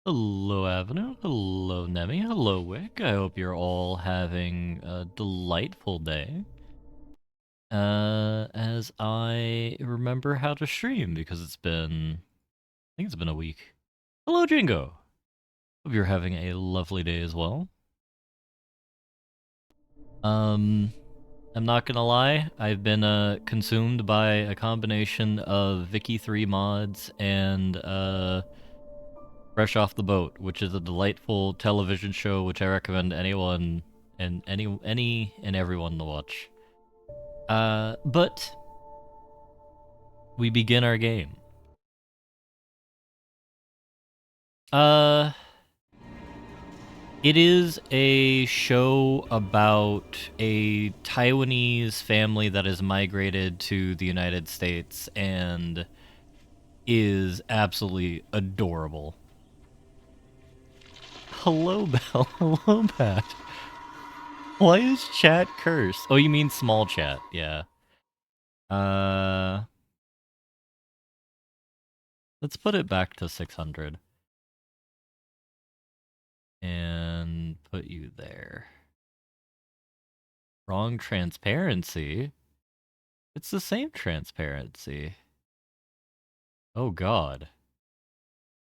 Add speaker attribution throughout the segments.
Speaker 1: Hello, Avenue. Hello, Nemi. Hello, Wick. I hope you're all having a delightful day. As I remember how to stream because I think it's been a week. Hello, Jingo. Hope you're having a lovely day as well. I'm not gonna lie, I've been consumed by a combination of Vicky 3 mods and Fresh Off the Boat, which is a delightful television show which I recommend anyone and any and everyone to watch. But we begin our game. Uh it is a show about a Taiwanese family that has migrated to the United States and is absolutely adorable. Hello, Belle. Hello, Pat. Why is chat cursed? Oh, you mean small chat? Yeah. Uh, let's put it back to 600. And put you there. Wrong transparency? It's the same transparency. Oh god.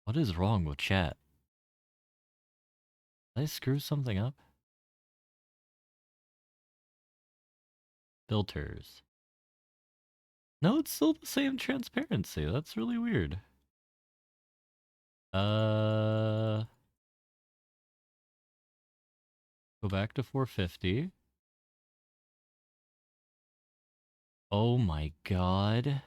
Speaker 1: What is wrong with chat? Did I screw something up? Filters. No, it's still the same transparency. That's really weird. Go back to 450. Oh my god.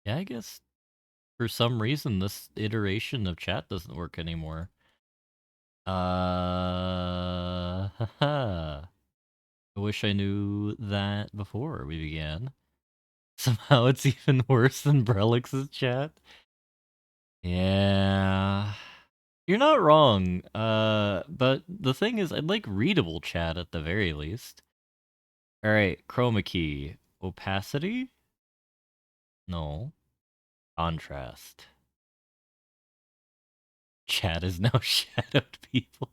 Speaker 1: Yeah, I guess for some reason this iteration of chat doesn't work anymore. Haha. I wish I knew that before we began. Somehow it's even worse than Brelix's chat. Yeah. You're not wrong. But the thing is, I'd like readable chat at the very least. Alright, chroma key. Opacity? No. Contrast. Chat is now shadowed people.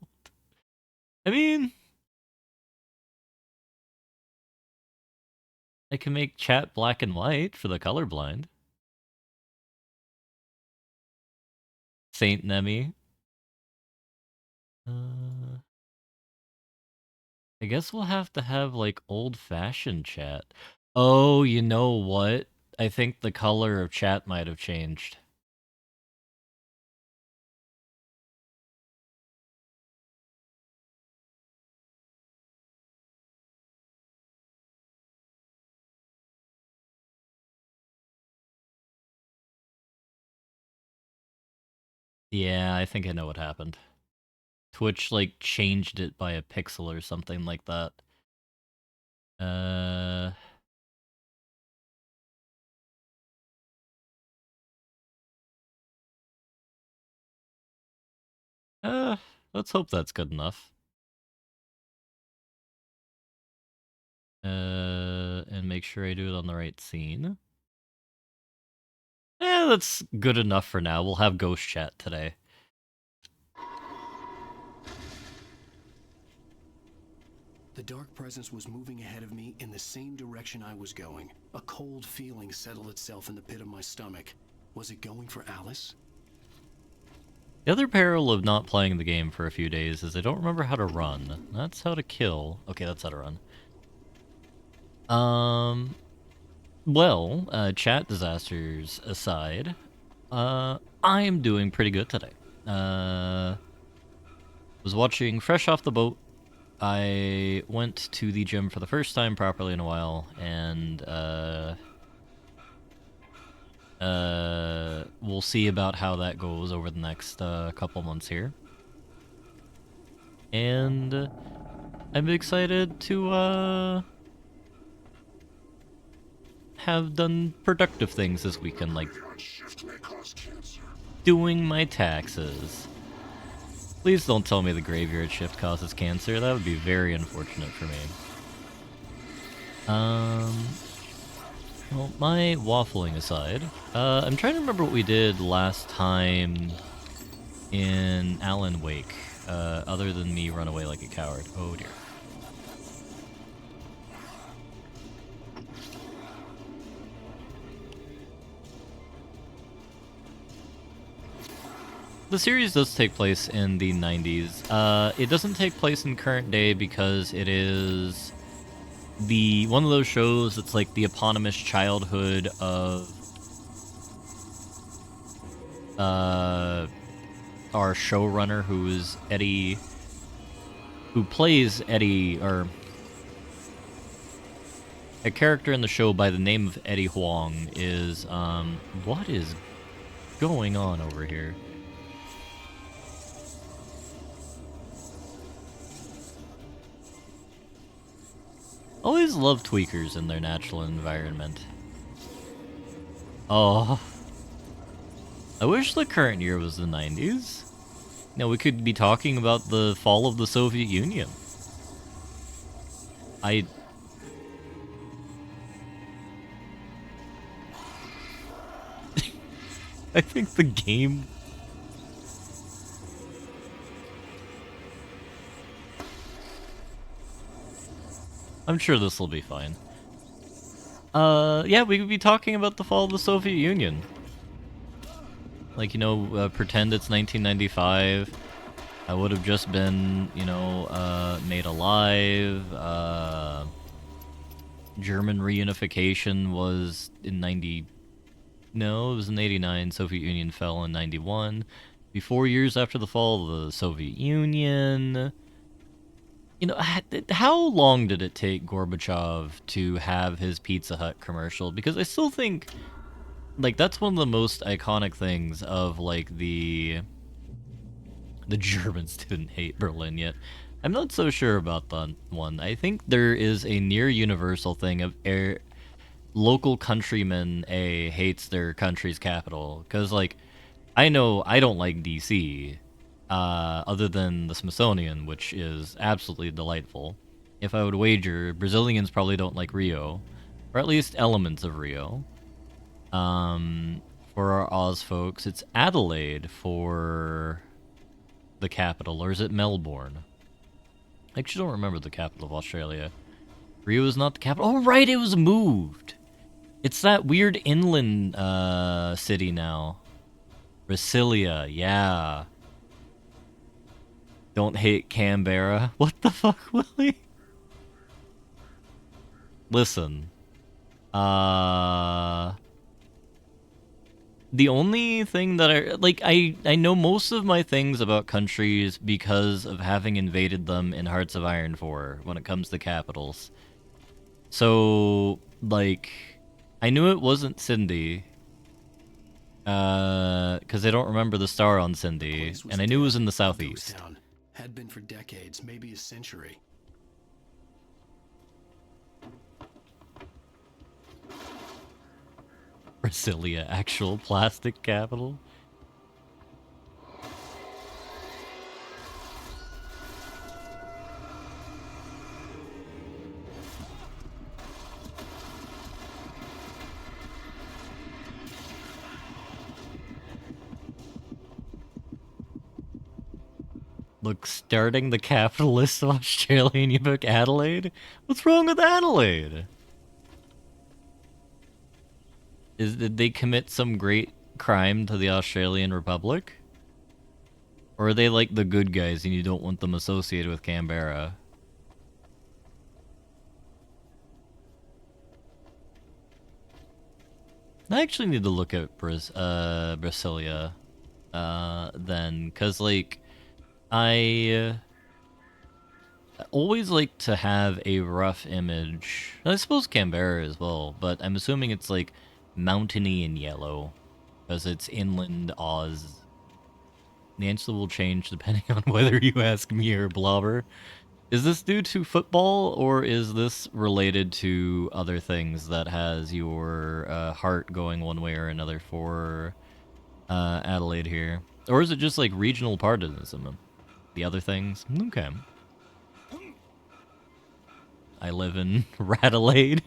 Speaker 1: I mean, I can make chat black and white for the colorblind. Saint Nemi. I guess we'll have to have, like, old-fashioned chat. Oh, you know what? I think the color of chat might have changed. Yeah, I think I know what happened. Twitch, like, changed it by a pixel or something like that. Let's hope that's good enough. And make sure I do it on the right scene. That's good enough for now. We'll have ghost chat today.
Speaker 2: The dark presence was moving ahead of me in the same direction I was going. A cold feeling settled itself in the pit of my stomach. Was it going for Alice?
Speaker 1: The other peril of not playing the game for a few days is I don't remember how to run. That's how to kill. Okay, that's how to run. Well, chat disasters aside, I'm doing pretty good today. Was watching Fresh Off the Boat. I went to the gym for the first time properly in a while, and, we'll see about how that goes over the next, couple months here. And, I'm excited to, have done productive things this weekend, like doing my taxes. Please don't tell me the graveyard shift causes cancer. That would be very unfortunate for me. Well, my waffling aside, I'm trying to remember what we did last time in Alan Wake, other than me run away like a coward. Oh dear. The series does take place in the 90s. It doesn't take place in current day because it is one of those shows that's like the eponymous childhood of our showrunner, who is Eddie, who plays Eddie, or a character in the show by the name of Eddie Huang is, what is going on over here? Always love tweakers in their natural environment. Oh, I wish the current year was the 90s. Now we could be talking about the fall of the Soviet Union. I think the game... I'm sure this will be fine. Yeah, we could be talking about the fall of the Soviet Union. Like, you know, pretend it's 1995. I would have just been, you know, made alive. German reunification was in 90... No, it was in 89. Soviet Union fell in 91. 4 years after the fall of the Soviet Union. You know, how long did it take Gorbachev to have his Pizza Hut commercial? Because I still think, like, that's one of the most iconic things of, like, the Germans didn't hate Berlin yet. I'm not so sure about that one. I think there is a near universal thing of local countrymen hates their country's capital. Because, like, I know I don't like DC, other than the Smithsonian, which is absolutely delightful. If I would wager, Brazilians probably don't like Rio, or at least elements of Rio. For our Oz folks, it's Adelaide for the capital, or is it Melbourne? I actually don't remember the capital of Australia. Rio is not the capital. Oh, right, it was moved. It's that weird inland city now. Brasilia, yeah. Don't hate Canberra. What the fuck, Willie? Listen. The only thing that I know most of my things about countries because of having invaded them in Hearts of Iron 4 when it comes to capitals. So, like, I knew it wasn't Cindy. Because I don't remember the star on Cindy, and I knew it was in the southeast.
Speaker 2: Had been for decades, maybe a century.
Speaker 1: Brasilia, actual plastic capital. Look, starting the capitalist of Australia and you book Adelaide? What's wrong with Adelaide? Did they commit some great crime to the Australian Republic? Or are they like the good guys and you don't want them associated with Canberra? I actually need to look at Brasilia, then, because, like, I always like to have a rough image. I suppose Canberra as well, but I'm assuming it's, like, mountainy and yellow, because it's inland Oz. The answer will change depending on whether you ask me or Blobber. Is this due to football, or is this related to other things that has your heart going one way or another for Adelaide here? Or is it just like regional partisanism? The other things? Okay. I live in Radelaide.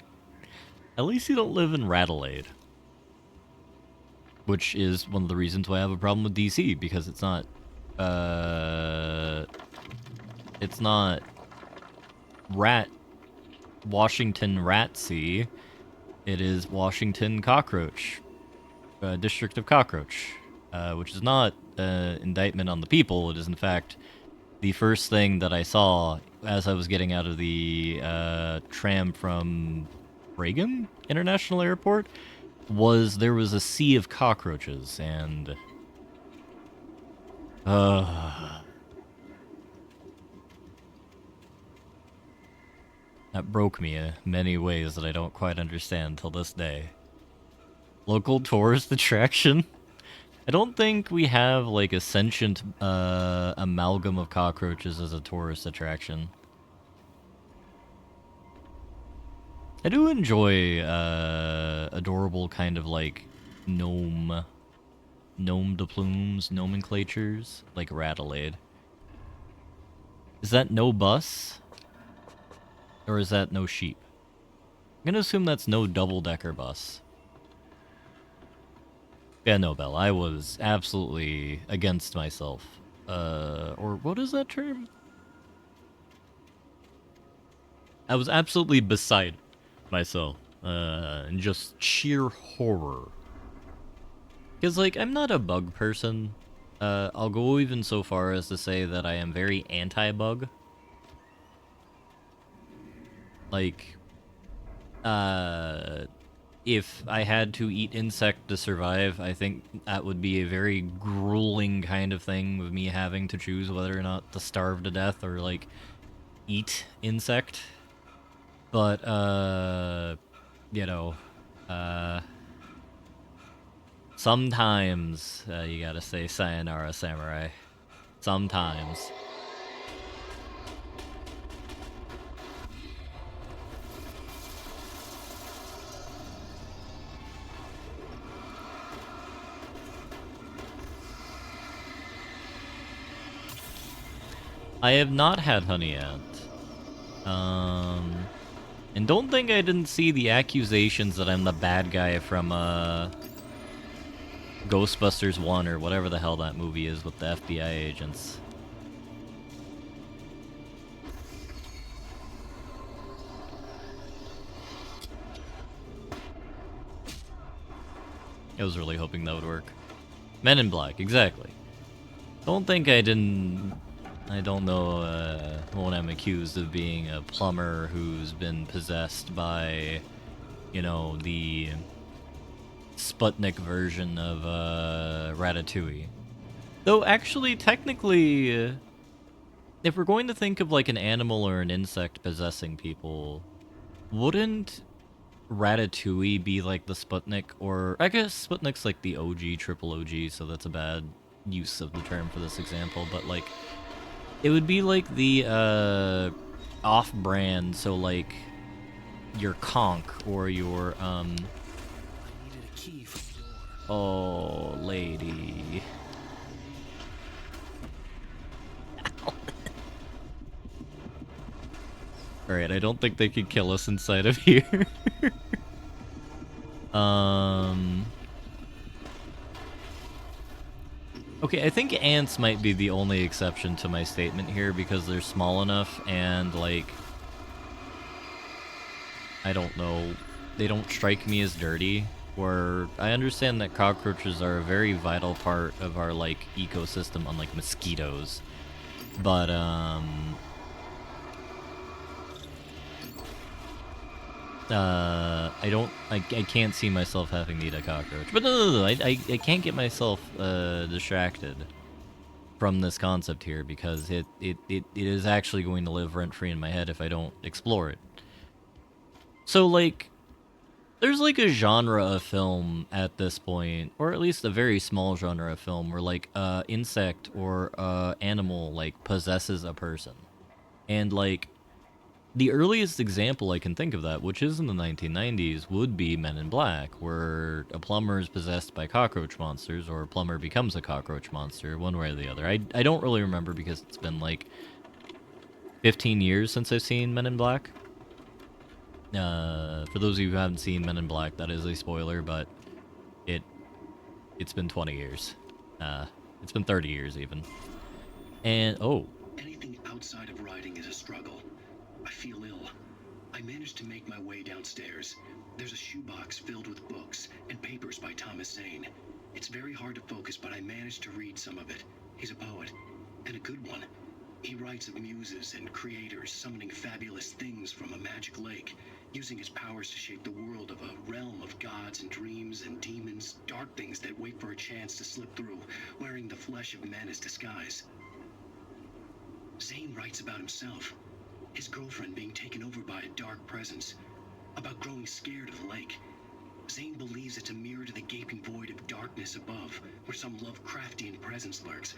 Speaker 1: At least you don't live in Radelaide. Which is one of the reasons why I have a problem with DC, because it's not rat Washington Ratsy. It is Washington Cockroach, District of Cockroach, which is not an indictment on the people. It is, in fact, the first thing that I saw as I was getting out of the tram from Reagan International Airport was there was a sea of cockroaches, and that broke me in many ways that I don't quite understand till this day. Local tourist attraction? I don't think we have, like, a sentient amalgam of cockroaches as a tourist attraction. I do enjoy adorable kind of, like, nom de plumes nomenclatures, like Radelaide. Is that no bus? Or is that no sheep? I'm gonna assume that's no double-decker bus. Yeah, no, Bell. I was absolutely against myself. Or what is that term? I was absolutely beside myself. And just sheer horror. Because, like, I'm not a bug person. I'll go even so far as to say that I am very anti-bug. Like, if I had to eat insect to survive, I think that would be a very grueling kind of thing with me having to choose whether or not to starve to death or, like, eat insect. But, you know, sometimes you gotta say sayonara, samurai. Sometimes. I have not had honey yet. And don't think I didn't see the accusations that I'm the bad guy from, Ghostbusters 1 or whatever the hell that movie is with the FBI agents. I was really hoping that would work. Men in Black, exactly. Don't think I didn't... I don't know when I'm accused of being a plumber who's been possessed by, you know, the Sputnik version of Ratatouille. Though actually, technically, if we're going to think of like an animal or an insect possessing people, wouldn't Ratatouille be like the Sputnik? Or I guess Sputnik's like the OG, triple OG, so that's a bad use of the term for this example, but like it would be like the off-brand, so like your conch or your
Speaker 2: I needed a key for the door.
Speaker 1: oh lady. Alright, I don't think they could kill us inside of here. Okay, I think ants might be the only exception to my statement here because they're small enough and, like, I don't know, they don't strike me as dirty. Where I understand that cockroaches are a very vital part of our, like, ecosystem, unlike mosquitoes. But, I can't see myself having to eat a cockroach. But no, I can't get myself, distracted from this concept here because it is actually going to live rent-free in my head if I don't explore it. So, like, there's, like, a genre of film at this point, or at least a very small genre of film, where, like, insect or animal, like, possesses a person. And, like, the earliest example I can think of that, which is in the 1990s, would be Men in Black, where a plumber is possessed by cockroach monsters, or a plumber becomes a cockroach monster, one way or the other. I don't really remember because it's been, like, 15 years since I've seen Men in Black. For those of you who haven't seen Men in Black, that is a spoiler, but it's been 20 years. It's been 30 years even. And oh,
Speaker 2: Anything outside of writing is a struggle. I feel ill. I managed to make my way downstairs. There's a shoebox filled with books and papers by Thomas Zane. It's very hard to focus, but I managed to read some of it. He's a poet, and a good one. He writes of muses and creators summoning fabulous things from a magic lake, using his powers to shape the world of a realm of gods and dreams and demons, dark things that wait for a chance to slip through, wearing the flesh of men as disguise. Zane writes about himself, his girlfriend being taken over by a dark presence, about growing scared of the lake. Zane believes it's a mirror to the gaping void of darkness above, where some Lovecraftian presence lurks.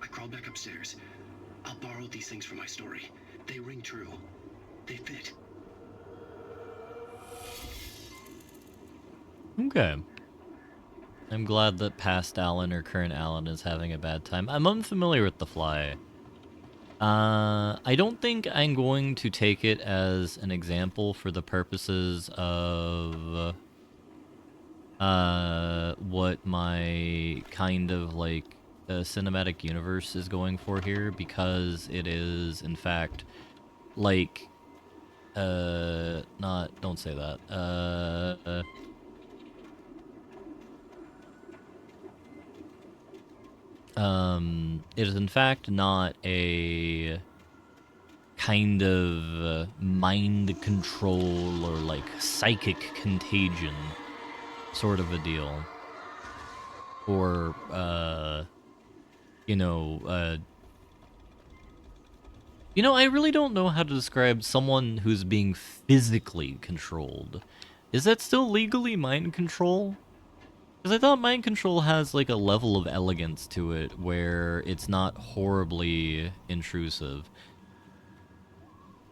Speaker 2: I crawled back upstairs. I'll borrow these things for my story. They ring true. They fit.
Speaker 1: okay. I'm glad that past Alan or current Alan is having a bad time. I'm unfamiliar with The Fly. I don't think I'm going to take it as an example for the purposes of what my kind of like cinematic universe is going for here, because it is in fact like don't say that. It is in fact not a kind of mind control or like psychic contagion sort of a deal. Or, I really don't know how to describe someone who's being physically controlled. Is that still legally mind control? Because I thought mind control has like a level of elegance to it where it's not horribly intrusive.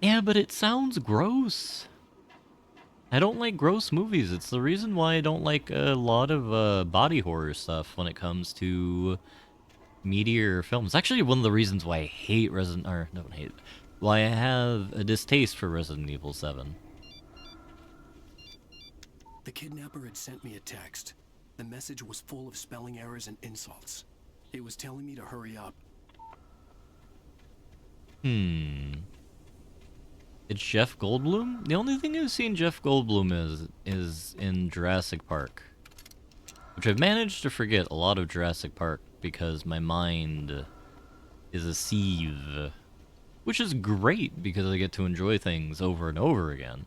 Speaker 1: Yeah, but it sounds gross. I don't like gross movies. It's the reason why I don't like a lot of body horror stuff when it comes to meteor films. It's actually one of the reasons why I hate why I have a distaste for Resident Evil 7.
Speaker 2: The kidnapper had sent me a text. The message was full of spelling errors and insults. It was telling me to hurry up.
Speaker 1: It's Jeff Goldblum? The only thing I've seen Jeff Goldblum is in Jurassic Park. Which I've managed to forget a lot of Jurassic Park because my mind is a sieve. Which is great because I get to enjoy things over and over again.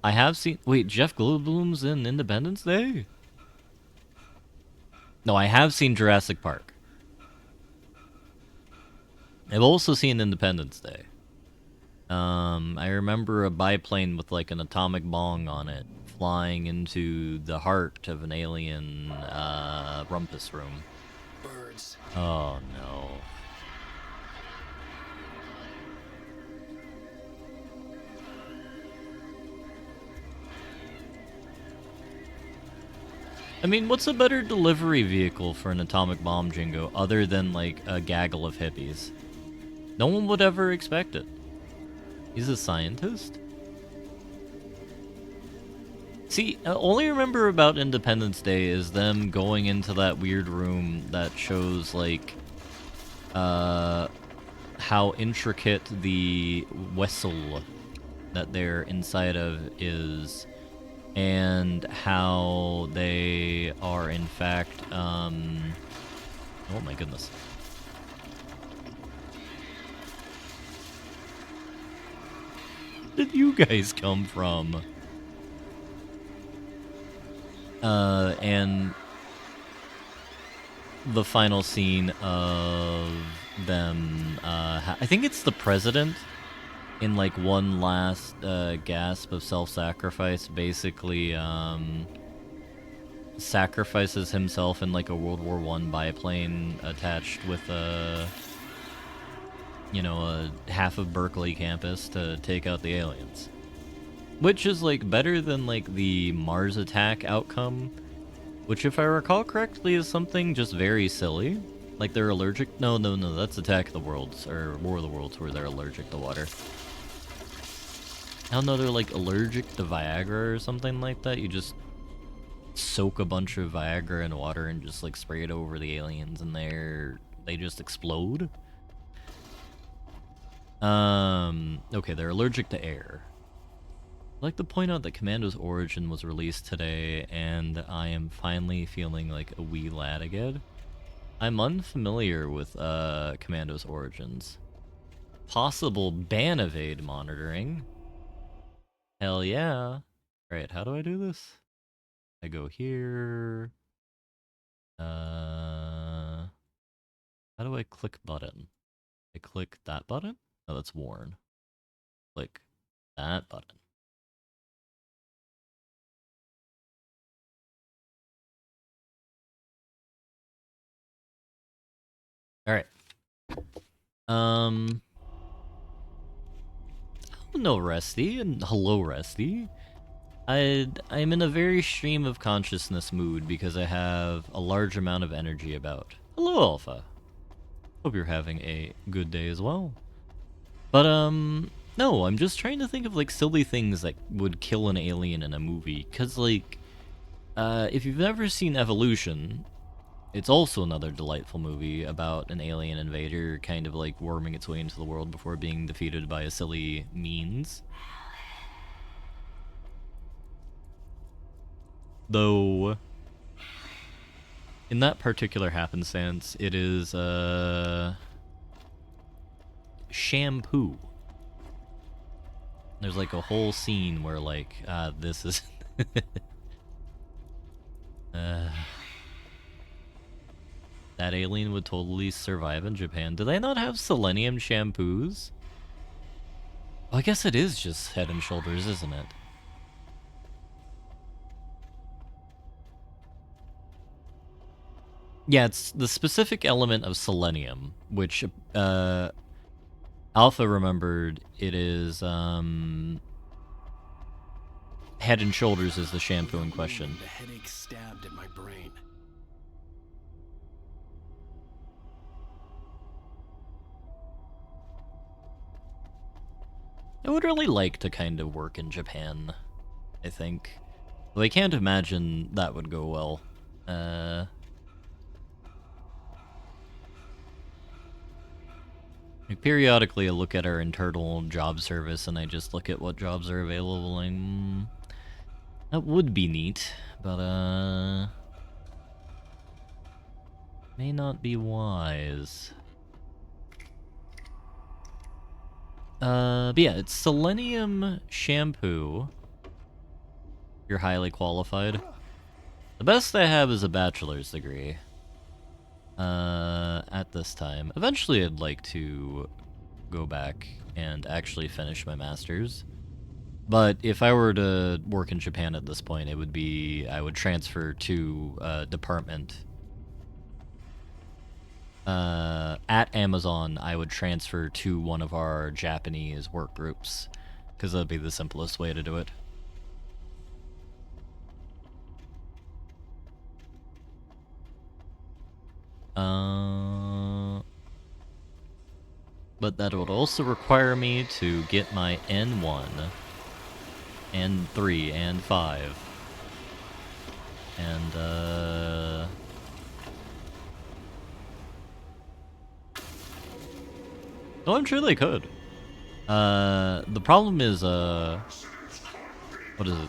Speaker 1: I have seen... Wait, Jeff Goldblum's in Independence Day? No, I have seen Jurassic Park. I've also seen Independence Day. I remember a biplane with like an atomic bong on it flying into the heart of an alien rumpus room.
Speaker 2: Birds.
Speaker 1: Oh no. I mean, what's a better delivery vehicle for an atomic bomb, Jingo, other than like a gaggle of hippies? No one would ever expect it. He's a scientist? See, all I remember about Independence Day is them going into that weird room that shows, like, how intricate the vessel that they're inside of is, and how they are, in fact, oh my goodness. Where did you guys come from? And the final scene of them, I think it's the president, in like one last gasp of self-sacrifice, basically sacrifices himself in like a World War I biplane attached with a half of Berkeley campus to take out the aliens. Which is, like, better than, like, the Mars attack outcome, which, if I recall correctly, is something just very silly. Like, they're allergic... No, that's Attack of the Worlds, or War of the Worlds, where they're allergic to water. I don't know, they're like allergic to Viagra or something like that. You just soak a bunch of Viagra in water and just like spray it over the aliens and they just explode. Okay, they're allergic to air. I'd like to point out that Commando's Origin was released today, and I am finally feeling like a wee lad again. I'm unfamiliar with Commando's Origins. Possible ban evade monitoring. Hell yeah. Alright, how do I do this? I go here. How do I click button? I click that button? Oh, that's worn. Click that button. Alright. No, Resty, and hello, Resty. I'm in a very stream of consciousness mood because I have a large amount of energy about. Hello, Alpha. Hope you're having a good day as well. But, no, I'm just trying to think of, like, silly things that would kill an alien in a movie. Because, like, if you've never seen Evolution, it's also another delightful movie about an alien invader kind of, like, worming its way into the world before being defeated by a silly means. Though, in that particular happenstance, it is, shampoo. There's like a whole scene where like, this is... that alien would totally survive in Japan. Do they not have selenium shampoos? Well, I guess it is just Head and Shoulders, isn't it? Yeah, it's the specific element of selenium, which, Alpha remembered it is, Head and Shoulders is the shampoo in question.
Speaker 2: The headache stabbed at my brain.
Speaker 1: I would really like to kind of work in Japan, I think. Though I can't imagine that would go well. Like, periodically I look at our internal job service and I just look at what jobs are available and that would be neat, but may not be wise. But yeah, it's selenium shampoo. You're highly qualified. The best I have is a bachelor's degree. At this time. Eventually I'd like to go back and actually finish my master's. But if I were to work in Japan at this point, it would be, I would transfer to a department. At Amazon, I would transfer to one of our Japanese work groups, because that'd be the simplest way to do it. But that would also require me to get my N1, N3, and 5. And, oh, I'm sure they could. The problem is, what is it?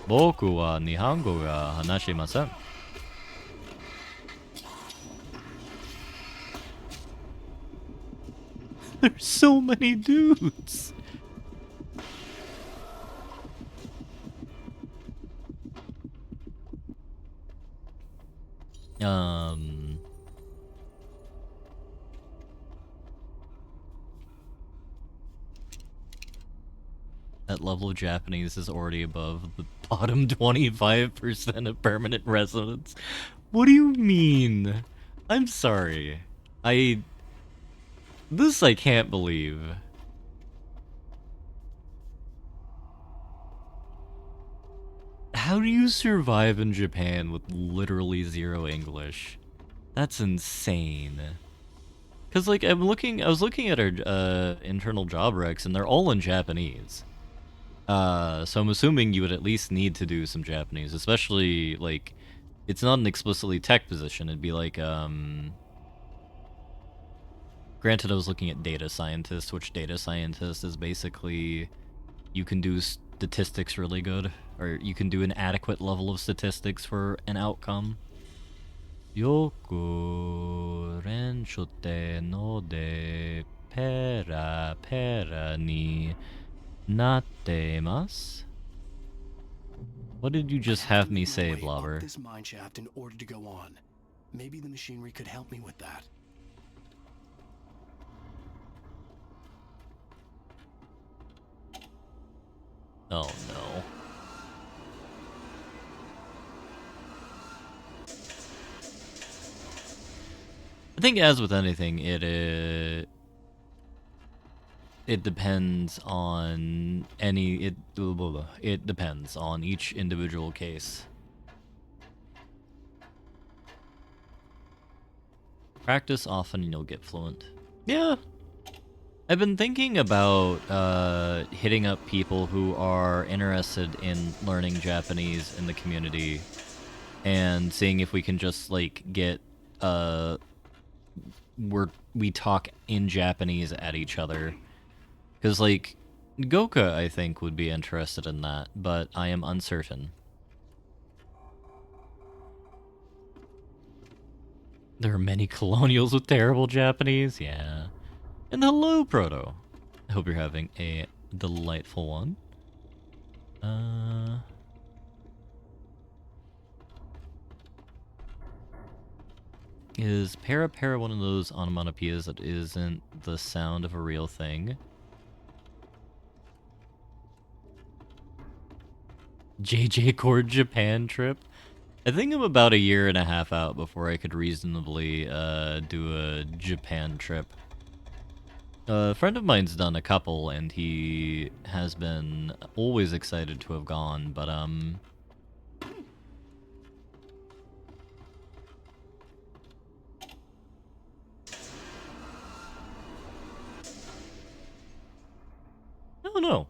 Speaker 1: Boku wa Nihongo ga hanashimasen. There's so many dudes. That level of Japanese is already above the bottom 25% of permanent residents. What do you mean? I'm sorry. This I can't believe. How do you survive in Japan with literally zero English? That's insane. Cause like I was looking at our internal job recs and they're all in Japanese. So I'm assuming you would at least need to do some Japanese, especially, like, it's not an explicitly tech position. It'd be like, granted, I was looking at data scientist, which data scientist is basically, you can do statistics really good, or you can do an adequate level of statistics for an outcome. Yoku renshote no de pera pera ni nattemasu. What did you just have me say, Blobber?
Speaker 2: This mine shaft in order to go on. Maybe the machinery could help me with that.
Speaker 1: Oh no. I think, as with anything, it depends on it depends on each individual case. Practice often and you'll get fluent. Yeah. I've been thinking about hitting up people who are interested in learning Japanese in the community and seeing if we can just, like, get we talk in Japanese at each other. Because, like, Goka, I think, would be interested in that, but I am uncertain. There are many colonials with terrible Japanese, yeah. And hello, Proto. I hope you're having a delightful one. Is para para one of those onomatopoeias that isn't the sound of a real thing? JJ Cord Japan trip? I think I'm about a year and a half out before I could reasonably do a Japan trip. A friend of mine's done a couple, and he has been always excited to have gone, but I don't know.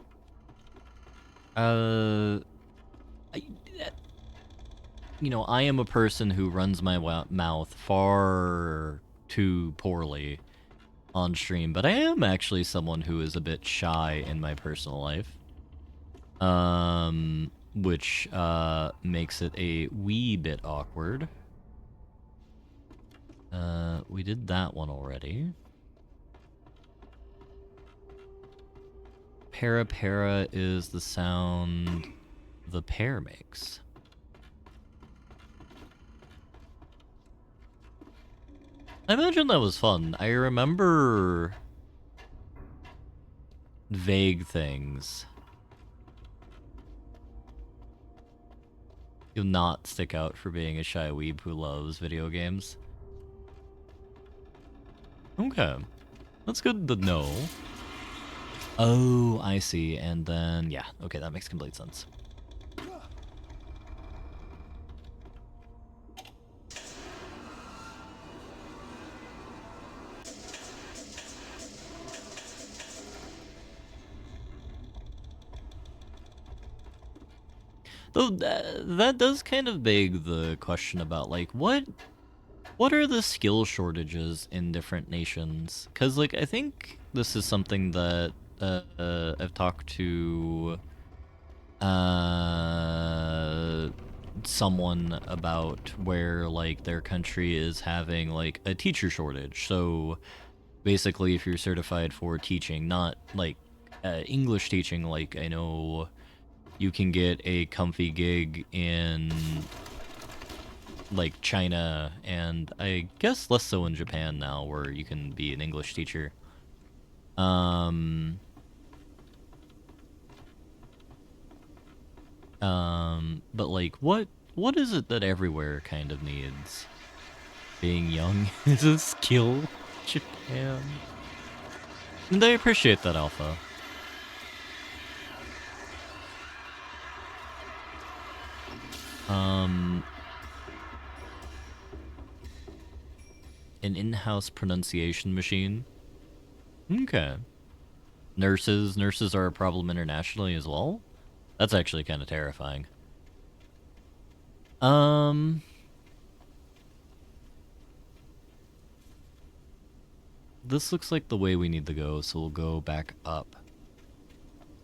Speaker 1: I am a person who runs my mouth far too poorly on stream, but I am actually someone who is a bit shy in my personal life. Which makes it a wee bit awkward. We did that one already. Para para is the sound the pear makes. I imagine that was fun. I remember vague things. You'll not stick out for being a shy weeb who loves video games. Okay. That's good to know. Oh, I see. And then, yeah. Okay, that makes complete sense. Though that does kind of beg the question about, like, what are the skill shortages in different nations? Because, like, I think this is something that I've talked to someone about, where, like, their country is having, like, a teacher shortage. So basically, if you're certified for teaching, not like English teaching, like, I know you can get a comfy gig in, like, China, and I guess less so in Japan now, where you can be an English teacher. But, like, what is it that everywhere kind of needs? Being young is a skill, Japan. And I appreciate that, Alpha. An in-house pronunciation machine. Okay. Nurses are a problem internationally as well. That's actually kind of terrifying. Um, this looks like the way we need to go, so we'll go back up.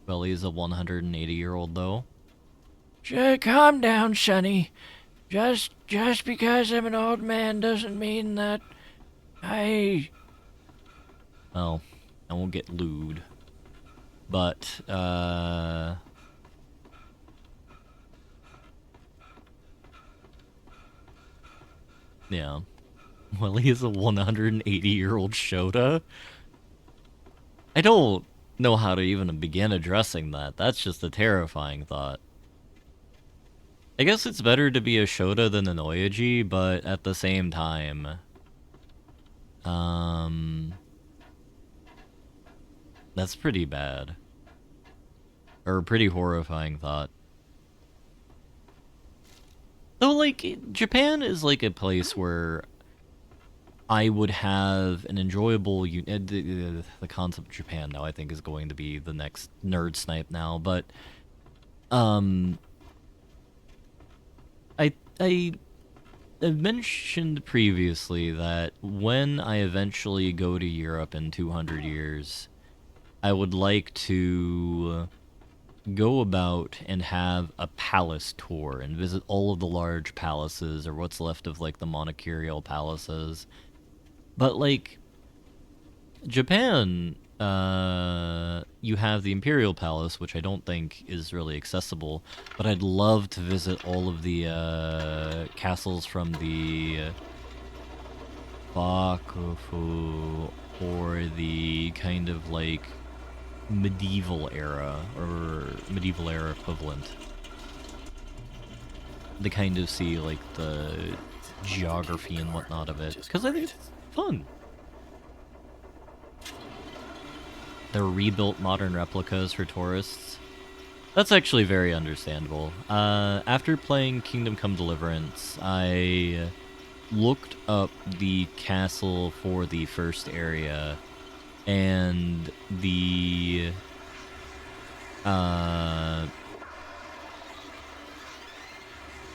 Speaker 1: Belly is a 180-year-old though.
Speaker 3: Calm down, Sonny. Just because I'm an old man doesn't mean that I...
Speaker 1: Well, I won't get lewd. But, yeah. Well, he is a 180-year-old Shota. I don't know how to even begin addressing that. That's just a terrifying thought. I guess it's better to be a Shota than an Oyaji, but at the same time... That's pretty bad. Or a pretty horrifying thought. Though, like, Japan is like a place where I would have an enjoyable... the concept of Japan now, I think, is going to be the next nerd snipe now, but... I've mentioned previously that when I eventually go to Europe in 200 years, I would like to go about and have a palace tour and visit all of the large palaces, or what's left of, like, the monarchical palaces. But, like, Japan, you have the Imperial Palace, which I don't think is really accessible, but I'd love to visit all of the castles from the Bakufu, or the kind of, like, medieval era, or medieval era equivalent. To kind of see, like, the geography and whatnot of it, because I think it's fun. They're rebuilt modern replicas for tourists. That's actually very understandable. After playing Kingdom Come Deliverance, I looked up the castle for the first area, and the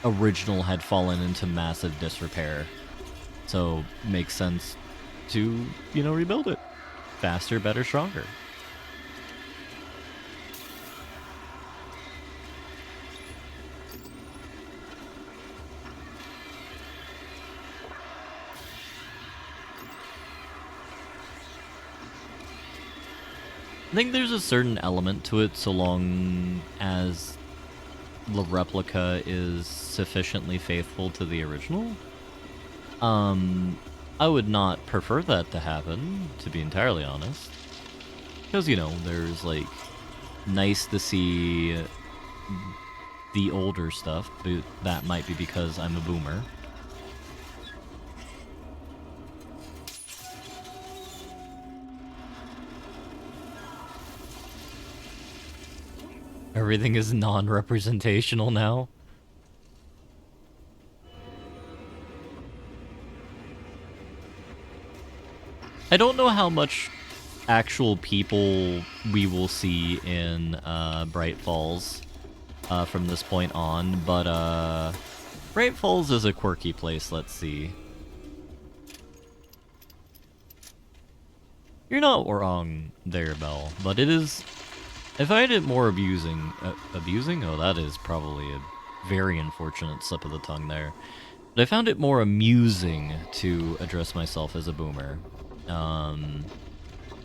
Speaker 1: original had fallen into massive disrepair. So, makes sense to, rebuild it. Faster, better, stronger. I think there's a certain element to it so long as the replica is sufficiently faithful to the original. I would not prefer that to happen, to be entirely honest. Because, there's, like, nice to see the older stuff, but that might be because I'm a boomer. Everything is non-representational now. I don't know how much actual people we will see in Bright Falls from this point on, but Bright Falls is a quirky place, let's see. You're not wrong there, Belle, but it is... I find it more abusing? Oh, that is probably a very unfortunate slip of the tongue there. But I found it more amusing to address myself as a boomer.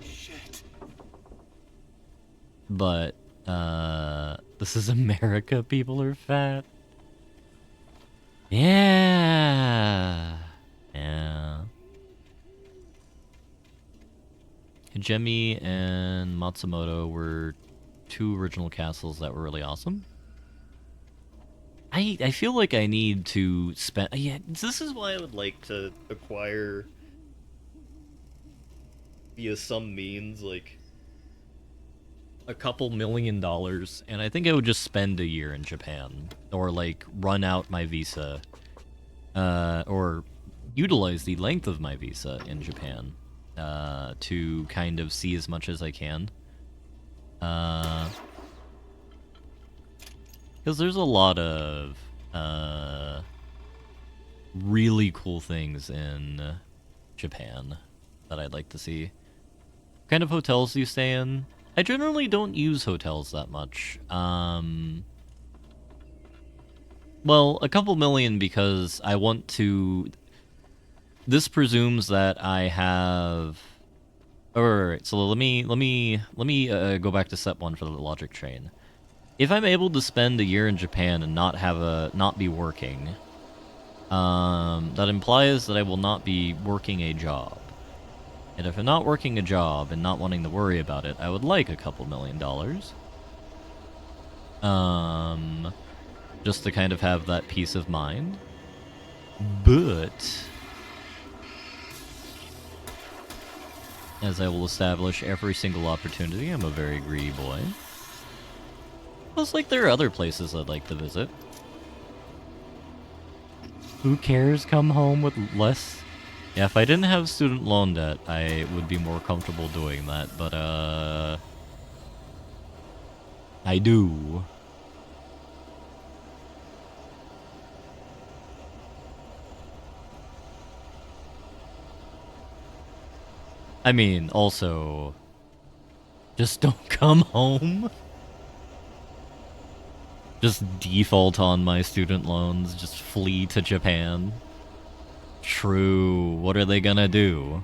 Speaker 2: Shit.
Speaker 1: But, this is America, people are fat. Yeah. Yeah. Hijemi and Matsumoto were two original castles that were really awesome. I feel like I need to spend... Yeah, this is why I would like to acquire, via some means, like, a couple $1 million, and I think I would just spend a year in Japan, or, like, run out my visa, or utilize the length of my visa in Japan, to kind of see as much as I can. Because there's a lot of really cool things in Japan that I'd like to see. What kind of hotels do you stay in? I generally don't use hotels that much. Well, a couple million because I want to... This presumes that I have... Alright, so let me go back to step one for the logic train. If I'm able to spend a year in Japan and not be working, that implies that I will not be working a job. And if I'm not working a job and not wanting to worry about it, I would like a couple $1,000,000. Just to kind of have that peace of mind. But as I will establish every single opportunity, I'm a very greedy boy. Plus, like, there are other places I'd like to visit. Who cares? Come home with less. Yeah, if I didn't have student loan debt, I would be more comfortable doing that, but, I do. I mean, also, just don't come home. Just default on my student loans, just flee to Japan. True, what are they gonna do?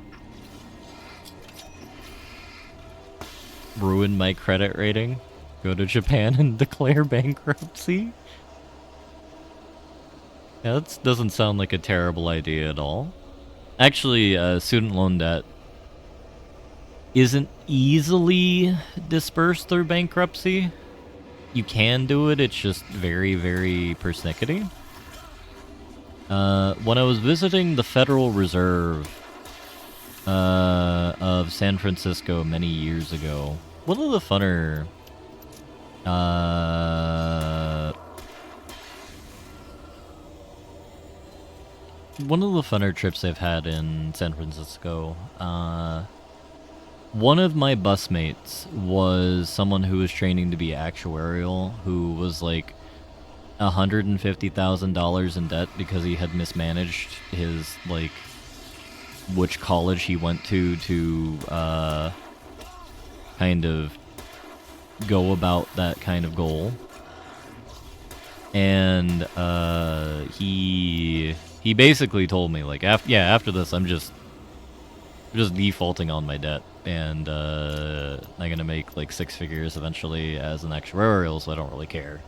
Speaker 1: Ruin my credit rating? Go to Japan and declare bankruptcy? Yeah, that doesn't sound like a terrible idea at all. Actually, student loan debt isn't easily dispersed through bankruptcy. You can do it, it's just very, very persnickety. When I was visiting the Federal Reserve of San Francisco many years ago, one of the funner trips I've had in San Francisco, one of my busmates was someone who was training to be actuarial, who was like $150,000 in debt because he had mismanaged his, like, which college he went to kind of go about that kind of goal. And he basically told me, like, after this I'm just defaulting on my debt, and I'm gonna make like 6 figures eventually as an actuarial, so I don't really care.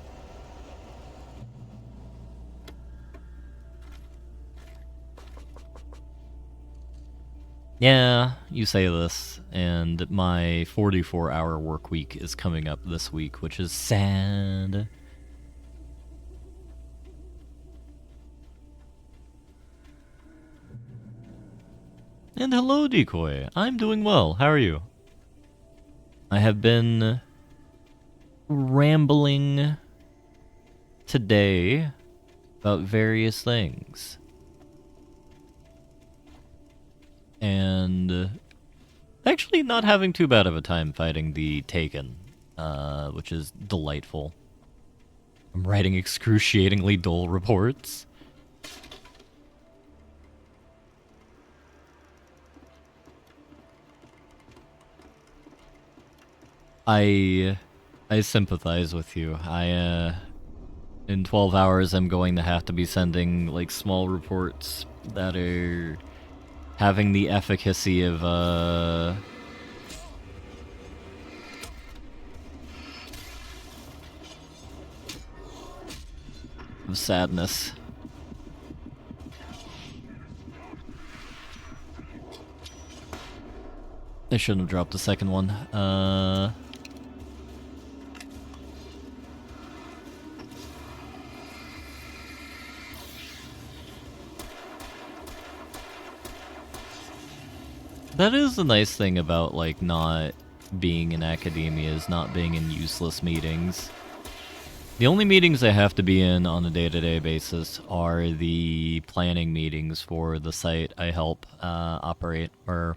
Speaker 1: Yeah, you say this, and my 44-hour work week is coming up this week, which is sad. And hello, Decoy. I'm doing well. How are you? I have been rambling today about various things. And actually not having too bad of a time fighting the Taken, which is delightful. I'm writing excruciatingly dull reports. I sympathize with you. In 12 hours I'm going to have to be sending, like, small reports that are having the efficacy of, sadness. I shouldn't have dropped the second one. That is the nice thing about, like, not being in academia, is not being in useless meetings. The only meetings I have to be in on a day-to-day basis are the planning meetings for the site I help operate, or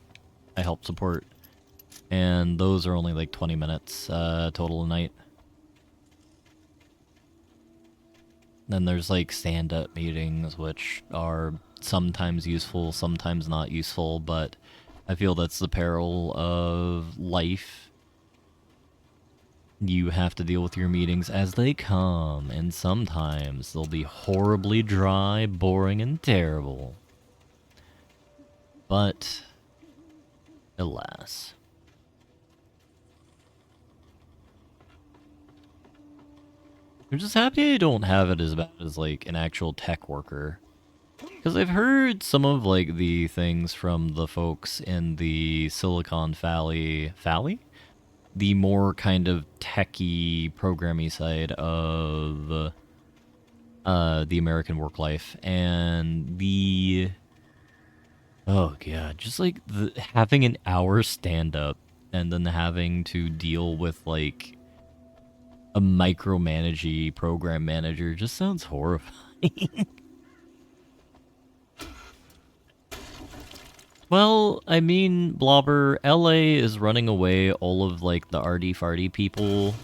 Speaker 1: I help support. And those are only like 20 minutes total a night. Then there's like stand-up meetings, which are sometimes useful, sometimes not useful, but I feel that's the peril of life. You have to deal with your meetings as they come, and sometimes they'll be horribly dry, boring, and terrible. But, alas. I'm just happy I don't have it as bad as, like, an actual tech worker. Because I've heard some of, like, the things from the folks in the Silicon Valley... Valley? The more kind of techy, programmy side of the American work life. And the... Oh, God. Just, like, having an hour stand-up and then having to deal with, like, a micromanagey program manager just sounds horrifying. Well, I mean, Blobber, LA is running away all of, like, the arty-farty people.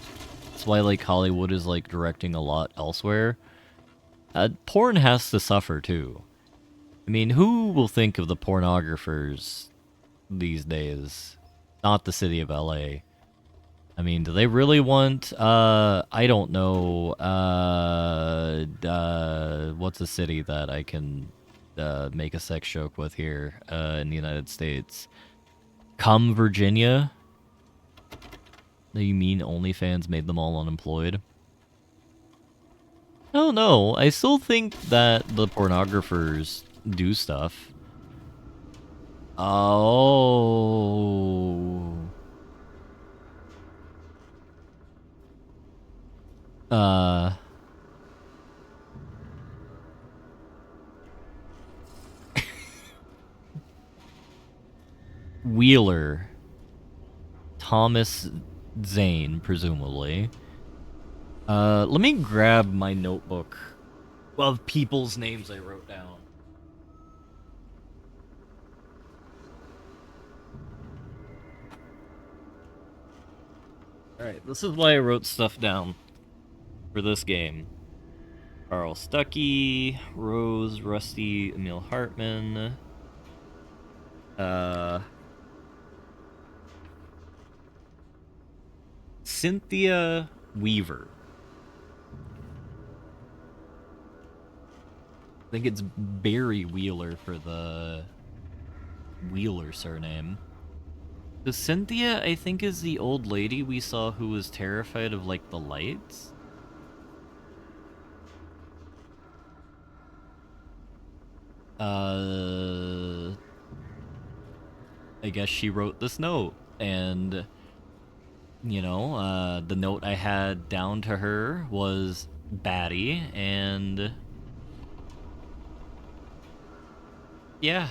Speaker 1: That's why, like, Hollywood is, like, directing a lot elsewhere. Porn has to suffer, too. I mean, who will think of the pornographers these days? Not the city of LA. I mean, do they really want, I don't know, what's a city that I can, make a sex joke with here, in the United States? Virginia? You mean OnlyFans made them all unemployed? I don't know, I still think that the pornographers do stuff. Oh... Wheeler. Thomas Zane, presumably. Let me grab my notebook of people's names I wrote down. Alright, this is why I wrote stuff down for this game. Carl Stuckey, Rose, Rusty, Emil Hartman, Cynthia Weaver. I think it's Barry Wheeler for the Wheeler surname. The Cynthia, I think, is the old lady we saw who was terrified of, like, the lights. I guess she wrote this note, and, you know, the note I had down to her was Batty, and... yeah.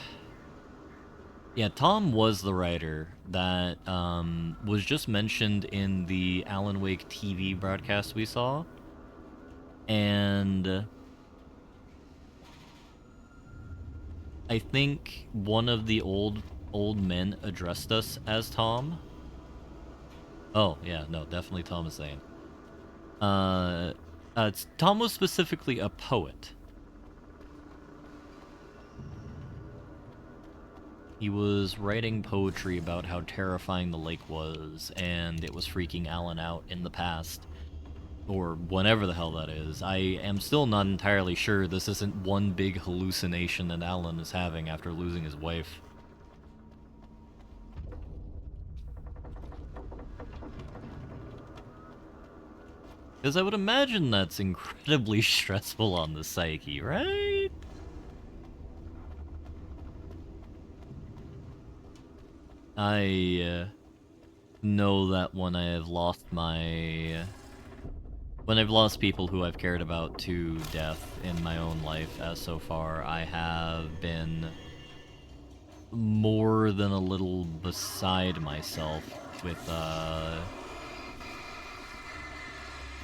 Speaker 1: Yeah, Tom was the writer that, was just mentioned in the Alan Wake TV broadcast we saw, and... I think one of the old men addressed us as Tom. Oh, yeah, no, definitely Thomas Zane. Tom was specifically a poet. He was writing poetry about how terrifying the lake was, and it was freaking Alan out in the past. Or whenever the hell that is. I am still not entirely sure this isn't one big hallucination that Alan is having after losing his wife. Because I would imagine that's incredibly stressful on the psyche, right? I know that when I have lost when I've lost people who I've cared about to death in my own life, as so far, I have been more than a little beside myself with,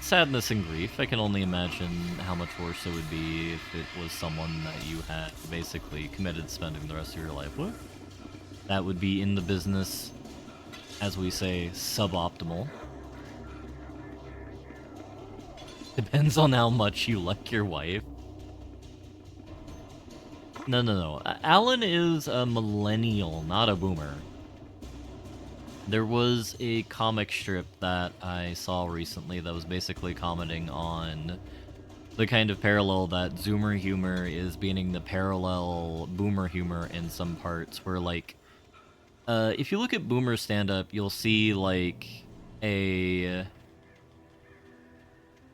Speaker 1: sadness and grief. I can only imagine how much worse it would be if it was someone that you had basically committed to spending the rest of your life with. That would be in the business, as we say, suboptimal. Depends on how much you like your wife. No. Alan is a millennial, not a boomer. There was a comic strip that I saw recently that was basically commenting on the kind of parallel that Zoomer humor is being the parallel boomer humor in some parts, where, like, if you look at boomer stand-up, you'll see, like, a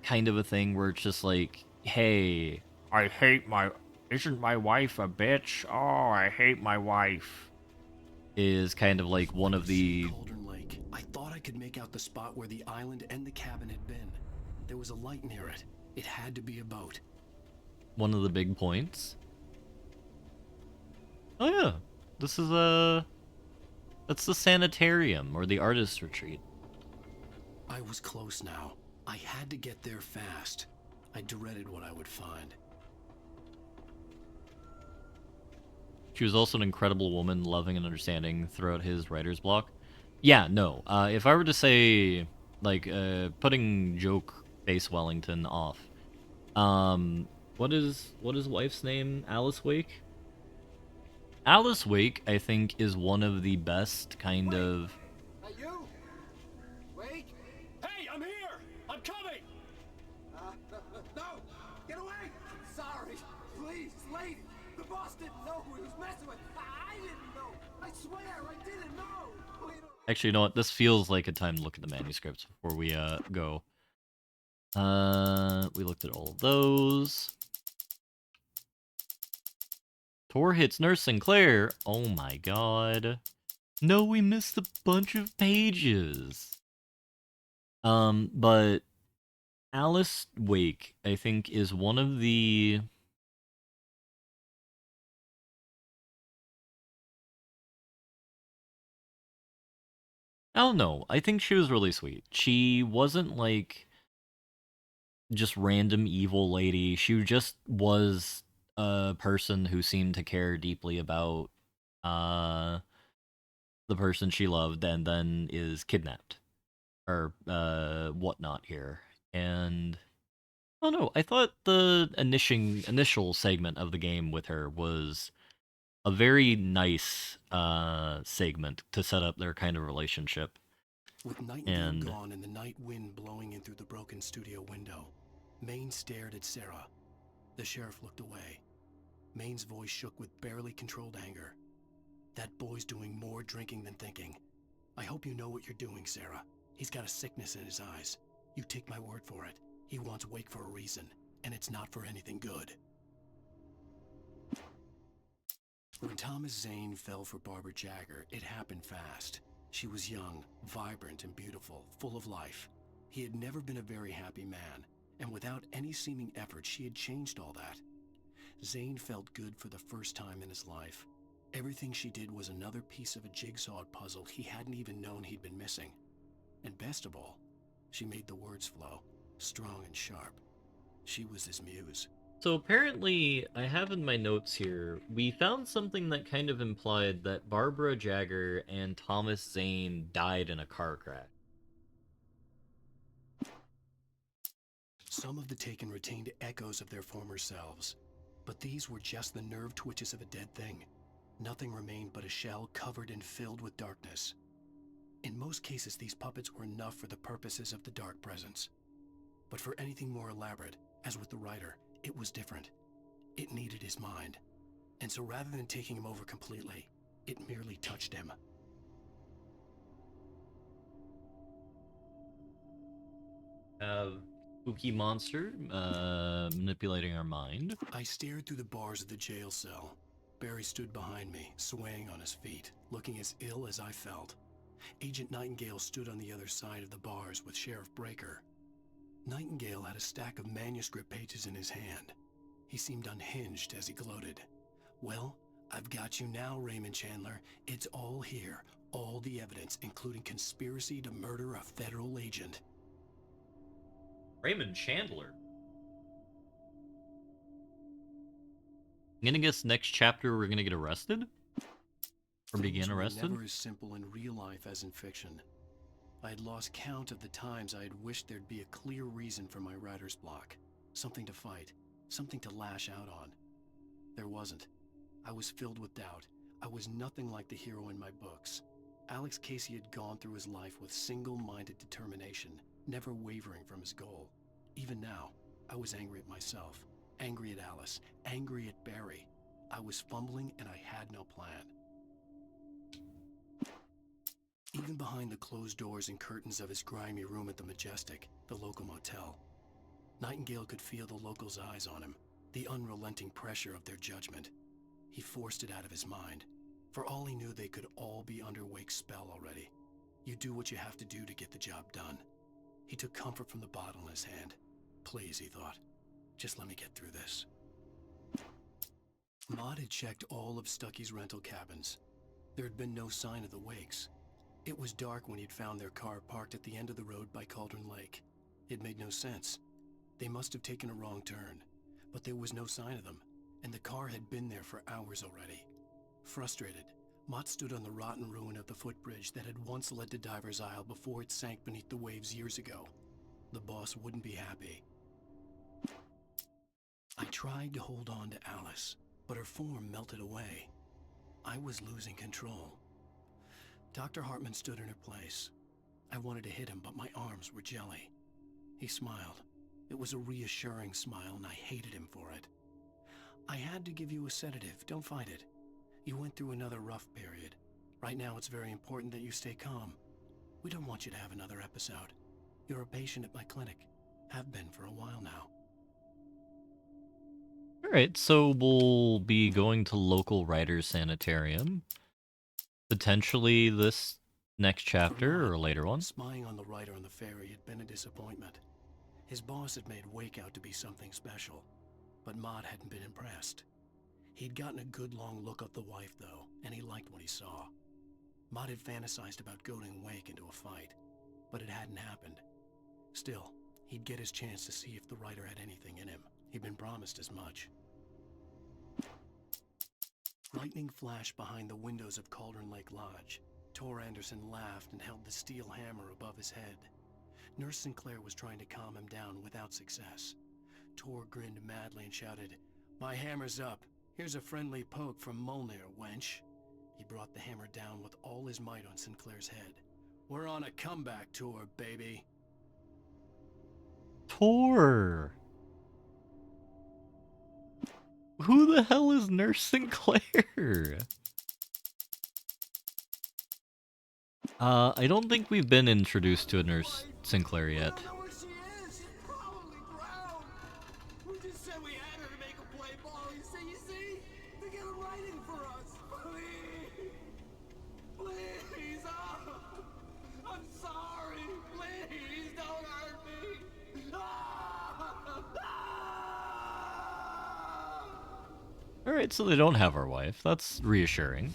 Speaker 1: kind of a thing where it's just like, hey, I hate my... Isn't my wife a bitch? Oh, I hate my wife. Is kind of like one of the...
Speaker 2: Cauldron Lake. I thought I could make out the spot where the island and the cabin had been. There was a light near it. It had to be a boat.
Speaker 1: one of the big points. Oh yeah, this is that's the sanitarium or the artist retreat.
Speaker 2: I was close now. I had to get there fast. I dreaded what I would find.
Speaker 1: She was also an incredible woman, loving and understanding throughout his writer's block. Yeah, no. If I were to say, like, putting joke face Wellington off, what is wife's name? Alice Wake. Alice Wake, I think, is one of the best kind of...
Speaker 4: Hey, you! Wake!
Speaker 2: Hey, I'm here! I'm coming!
Speaker 4: No! Get away! Sorry! Please, lady! The boss didn't know who he was messing with! I didn't know! I swear, I didn't know!
Speaker 1: Actually, you know what? This feels like a time to look at the manuscripts before we, go. We looked at all of those. Tor hits Nurse Sinclair. Oh my god. No, we missed a bunch of pages. But Alice Wake, I think, is one of the... I don't know. I think she was really sweet. She wasn't, like, just random evil lady. She just was a person who seemed to care deeply about the person she loved and then is kidnapped. Or whatnot here. And I don't know, I thought the initial segment of the game with her was a very nice segment to set up their kind of relationship.
Speaker 2: With Nightingale
Speaker 1: And
Speaker 2: gone and the night wind blowing in through the broken studio window, Maine stared at Sarah. The sheriff looked away. Maine's voice shook with barely controlled anger. That boy's doing more drinking than thinking. I hope you know what you're doing, Sarah. He's got a sickness in his eyes. You take my word for it. He wants Wake for a reason, and it's not for anything good. When Thomas Zane fell for Barbara Jagger, it happened fast. She was young, vibrant, and beautiful, full of life. He had never been a very happy man, and without any seeming effort, she had changed all that. Zane felt good for the first time in his life. Everything she did was another piece of a jigsaw puzzle he hadn't even known he'd been missing. And best of all, she made the words flow, strong and sharp. She was his muse.
Speaker 1: so apparently, I have in my notes here, we found something that kind of implied that Barbara Jagger and Thomas Zane died in a car crash.
Speaker 2: Some of the taken retained echoes of their former selves, but these were just the nerve twitches of a dead thing. Nothing remained but a shell covered and filled with darkness. In most cases, these puppets were enough for the purposes of the dark presence. But for anything more elaborate, as with the writer, it was different. It needed his mind. And so rather than taking him over completely, it merely touched him.
Speaker 1: Spooky monster manipulating our mind.
Speaker 2: I stared through the bars of the jail cell. Barry stood behind me, swaying on his feet, looking as ill as I felt. Agent Nightingale stood on the other side of the bars with Sheriff Breaker. Nightingale had a stack of manuscript pages in his hand. He seemed unhinged as he gloated. Well, I've got you now, Raymond Chandler. It's all here. All the evidence, including conspiracy to murder a federal agent.
Speaker 1: Raymond Chandler. I'm gonna guess next chapter we're gonna get arrested? Or begin
Speaker 2: Things were
Speaker 1: arrested?
Speaker 2: never as simple in real life as in fiction. I had lost count of the times I had wished there'd be a clear reason for my writer's block. Something to fight, something to lash out on. There wasn't. I was filled with doubt. I was nothing like the hero in my books. Alex Casey had gone through his life with single-minded determination, never wavering from his goal. Even now, I was angry at myself, angry at Alice, angry at Barry. I was fumbling and I had no plan. Even behind the closed doors and curtains of his grimy room at the Majestic, the local motel, Nightingale could feel the locals' eyes on him, the unrelenting pressure of their judgment. He forced it out of his mind. For all he knew, they could all be under Wake's spell already. You do what you have to do to get the job done. He took comfort from the bottle in his hand. Please, he thought, just let me get through this. Maud had checked all of Stucky's rental cabins. There had been no sign of the Wakes. It was dark when he'd found their car parked at the end of the road by Cauldron Lake. It made no sense. They must have taken a wrong turn, but there was no sign of them, and the car had been there for hours already. Frustrated, Mott stood on the rotten ruin of the footbridge that had once led to Diver's Isle before it sank beneath the waves years ago. The boss wouldn't be happy. I tried to hold on to Alice, but her form melted away. I was losing control. Dr. Hartman stood in her place. I wanted to hit him, but my arms were jelly. He smiled. It was a reassuring smile, and I hated him for it. I had to give you a sedative. Don't fight it. You went through another rough period. Right now, it's very important that you stay calm. We don't want you to have another episode. You're a patient at my clinic. Have been for a while now.
Speaker 1: Alright, so we'll be going to local writer's sanitarium. Potentially this next chapter or a later one.
Speaker 2: Spying on the writer on the ferry had been a disappointment. His boss had made Wake out to be something special, but Maud hadn't been impressed. He'd gotten a good long look at the wife, though, and he liked what he saw. Maud had fantasized about goading Wake into a fight, but it hadn't happened. Still, he'd get his chance to see if the writer had anything in him. He'd been promised as much. Lightning flashed behind the windows of Cauldron Lake Lodge. Tor Anderson laughed and held the steel hammer above his head. Nurse Sinclair was trying to calm him down without success. Tor grinned madly and shouted, "My hammer's up. Here's a friendly poke from Molnir, wench." He brought the hammer down with all his might on Sinclair's head. "We're on a comeback tour, baby."
Speaker 1: Tor! Who the hell is Nurse Sinclair? I don't think we've been introduced to a Nurse Sinclair yet.
Speaker 4: I don't know where she is. She's probably drowned. We just said we had her to make a play ball. You see? They get her writing for us. Please. Please. Oh, I'm sorry. Please don't hurt me.
Speaker 1: Alright, so they don't have our wife. That's reassuring.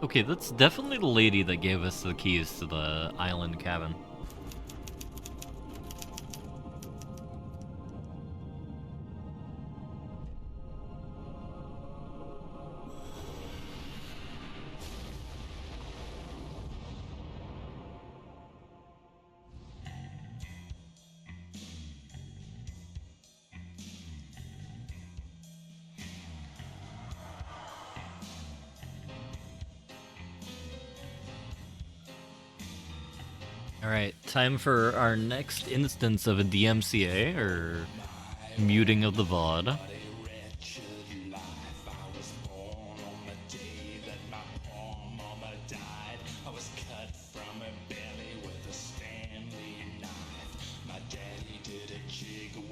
Speaker 1: Okay, that's definitely the lady that gave us the keys to the island cabin. Alright, time for our next instance of a DMCA, or muting of the VOD.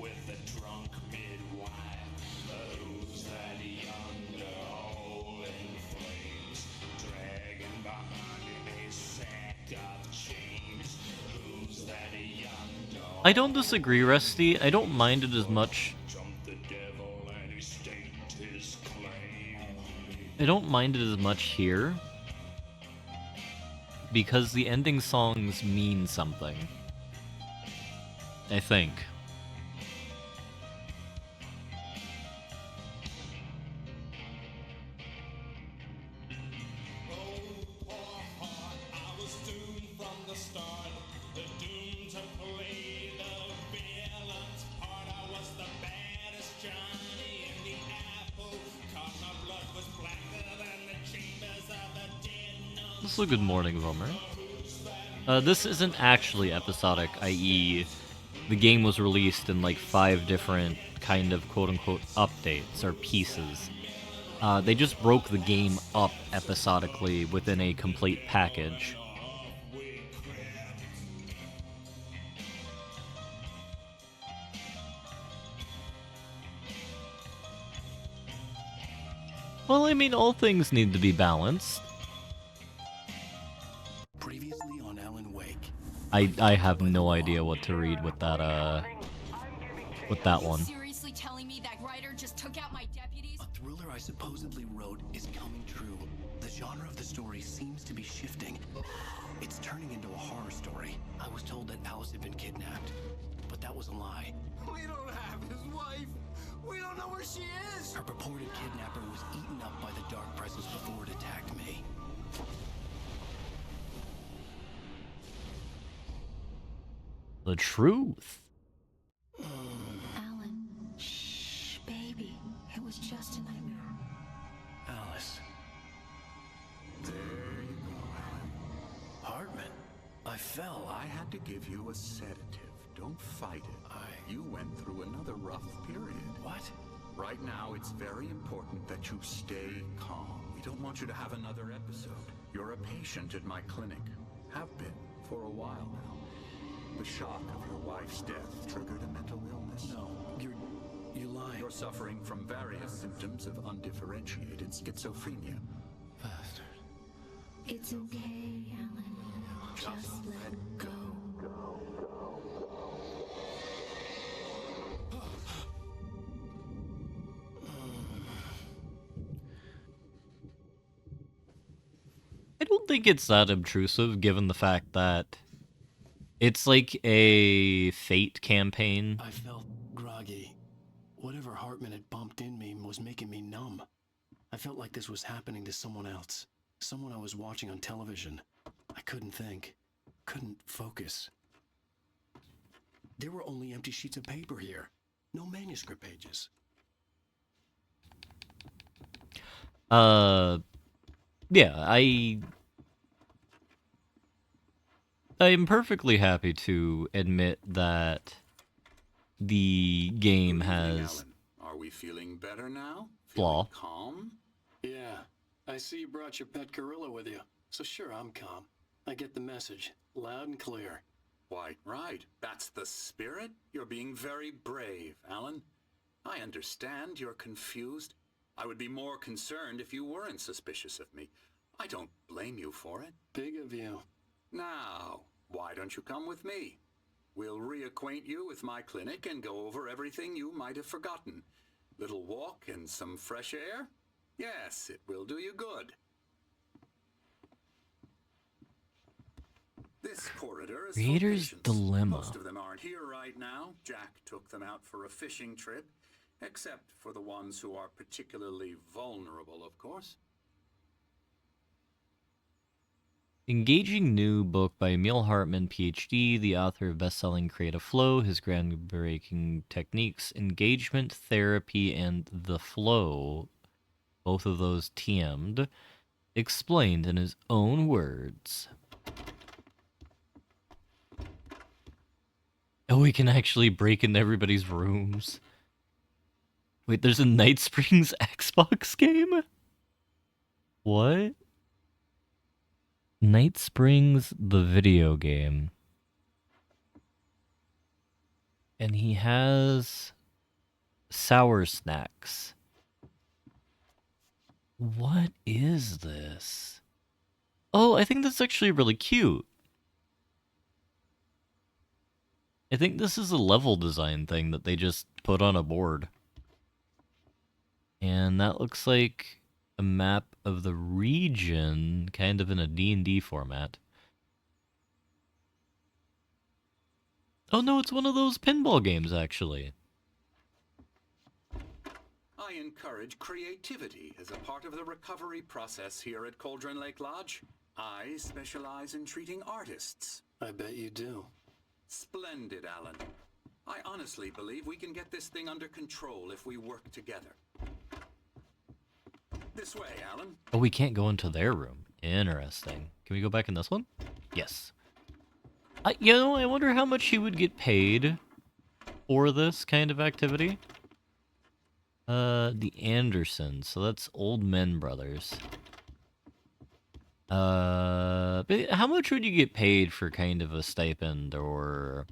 Speaker 5: with the drunk midwife. Who's that yonder hole in flames, dragging behind him his sack of chains? Who's that yonder?
Speaker 1: I don't disagree, Rusty. I don't mind it as much.
Speaker 5: Jumped the devil and he staked his claim.
Speaker 1: I don't mind it as much here because the ending songs mean something. I think. Also, good morning, Vomer. This isn't actually episodic, i.e., the game was released in like 5 different kind of quote-unquote updates or pieces. They just broke the game up episodically within a complete package. Well, I mean, all things need to be balanced.
Speaker 2: Previously on Alan Wake.
Speaker 1: I have no idea what to read with that one.
Speaker 6: Seriously telling me that writer just took out my deputies?
Speaker 2: A thriller I supposedly wrote is coming true. The genre of the story seems to be shifting. It's turning into a horror story. I was told that Alice had been kidnapped, but that was a lie.
Speaker 4: We don't have his wife. We don't know where she is.
Speaker 2: Her purported kidnapper was eaten up by the dark presence before it attacked me.
Speaker 1: The truth.
Speaker 6: Alan, shh, baby. It was just a nightmare.
Speaker 2: Alice.
Speaker 5: There you go, Alan.
Speaker 2: Hartman. I fell.
Speaker 5: I had to give you a sedative. Don't fight it. You went through another rough period.
Speaker 2: What?
Speaker 5: Right now, it's very important that you stay calm. We don't want you to have another episode. You're a patient at my clinic. Have been for a while now. The shock of your wife's death triggered a mental illness.
Speaker 2: No, you lie.
Speaker 5: You're suffering from various symptoms of undifferentiated schizophrenia.
Speaker 2: Bastard.
Speaker 6: It's okay, Alan. Just let go.
Speaker 1: I don't think it's that obtrusive, given the fact that it's like a fate campaign.
Speaker 2: I felt groggy. Whatever Hartman had bumped in me was making me numb. I felt like this was happening to someone else. Someone I was watching on television. I couldn't think. Couldn't focus. There were only empty sheets of paper here. No manuscript pages.
Speaker 1: Yeah, I'm perfectly happy to admit that the game has
Speaker 5: Alan, are we feeling better now?
Speaker 1: flaw.
Speaker 5: Feeling calm?
Speaker 2: Yeah, I see you brought your pet gorilla with you. So sure, I'm calm. I get the message, loud and clear.
Speaker 5: Why, right. That's the spirit. You're being very brave, Alan. I understand you're confused. I would be more concerned if you weren't suspicious of me. I don't blame you for it.
Speaker 2: Big of you.
Speaker 5: Now, why don't you come with me? We'll reacquaint you with my clinic and go over everything you might have forgotten. Little walk and some fresh air? Yes, it will do you good. This corridor is
Speaker 1: Creator's
Speaker 5: for patients.
Speaker 1: Dilemma.
Speaker 5: Most of them aren't here right now. Jack took them out for a fishing trip, except for the ones who are particularly vulnerable, of course.
Speaker 1: Engaging new book by Emil Hartman, PhD, the author of best-selling Creative Flow, his groundbreaking techniques, engagement, therapy, and the flow, both of those TM'd, explained in his own words. Oh, we can actually break into everybody's rooms. Wait, there's a Night Springs Xbox game? What? Night Springs, the video game. And he has sour snacks. What is this? Oh, I think that's actually really cute. I think this is a level design thing that they just put on a board. And that looks like a map of the region, kind of in a D&D format. Oh no, it's one of those pinball games, actually.
Speaker 5: I encourage creativity as a part of the recovery process here at Cauldron Lake Lodge. I specialize in treating artists.
Speaker 2: I bet you do.
Speaker 5: Splendid, Alan. I honestly believe we can get this thing under control if we work together. This way, Alan.
Speaker 1: Oh, we can't go into their room. Interesting. Can we go back in this one? Yes. I wonder how much he would get paid for this kind of activity. The Andersons. So that's Old Men Brothers. But how much would you get paid for kind of a stipend or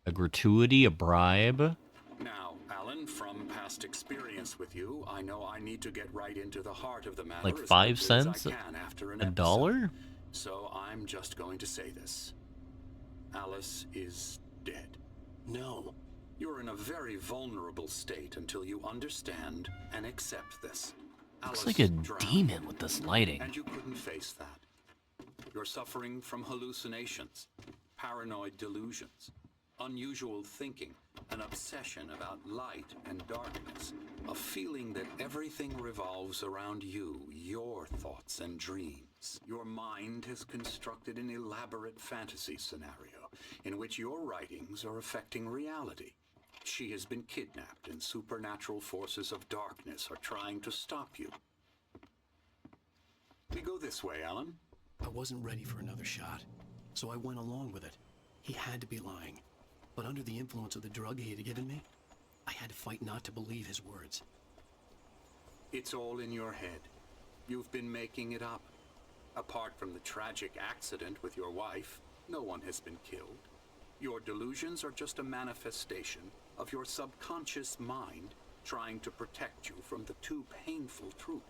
Speaker 1: a gratuity, a bribe?
Speaker 5: Now, Alan, from past experience with you, I know I need to get right into the heart of the matter
Speaker 1: Like
Speaker 5: as
Speaker 1: 5
Speaker 5: quickly
Speaker 1: cents?
Speaker 5: as I can after an
Speaker 1: A
Speaker 5: episode.
Speaker 1: dollar?
Speaker 5: So I'm just going to say this. Alice is dead.
Speaker 2: No.
Speaker 5: You're in a very vulnerable state until you understand and accept this.
Speaker 1: Looks
Speaker 5: Alice
Speaker 1: like a
Speaker 5: drowned,
Speaker 1: demon with this lighting.
Speaker 5: and you couldn't face that. You're suffering from hallucinations, paranoid delusions, unusual thinking, an obsession about light and darkness, a feeling that everything revolves around you, your thoughts and dreams. Your mind has constructed an elaborate fantasy scenario in which your writings are affecting reality. She has been kidnapped, and supernatural forces of darkness are trying to stop you. We go this way, Alan.
Speaker 2: I wasn't ready for another shot, so I went along with it. He had to be lying. But under the influence of the drug he had given me, I had to fight not to believe his words.
Speaker 5: It's all in your head. You've been making it up. Apart from the tragic accident with your wife, no one has been killed. Your delusions are just a manifestation of your subconscious mind trying to protect you from the too painful truth.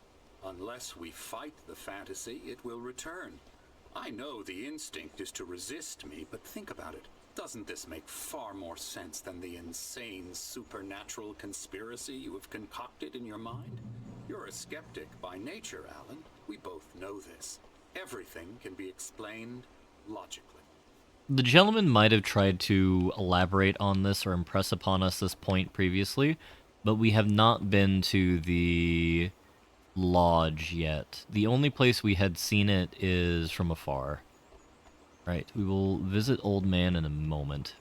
Speaker 5: Unless we fight the fantasy, it will return. I know the instinct is to resist me, but think about it. Doesn't this make far more sense than the insane supernatural conspiracy you have concocted in your mind? You're a skeptic by nature, Alan. We both know this. Everything can be explained logically.
Speaker 1: The gentleman might have tried to elaborate on this or impress upon us this point previously, but we have not been to the lodge yet. The only place we had seen it is from afar. Right, we will visit Old Man in a moment.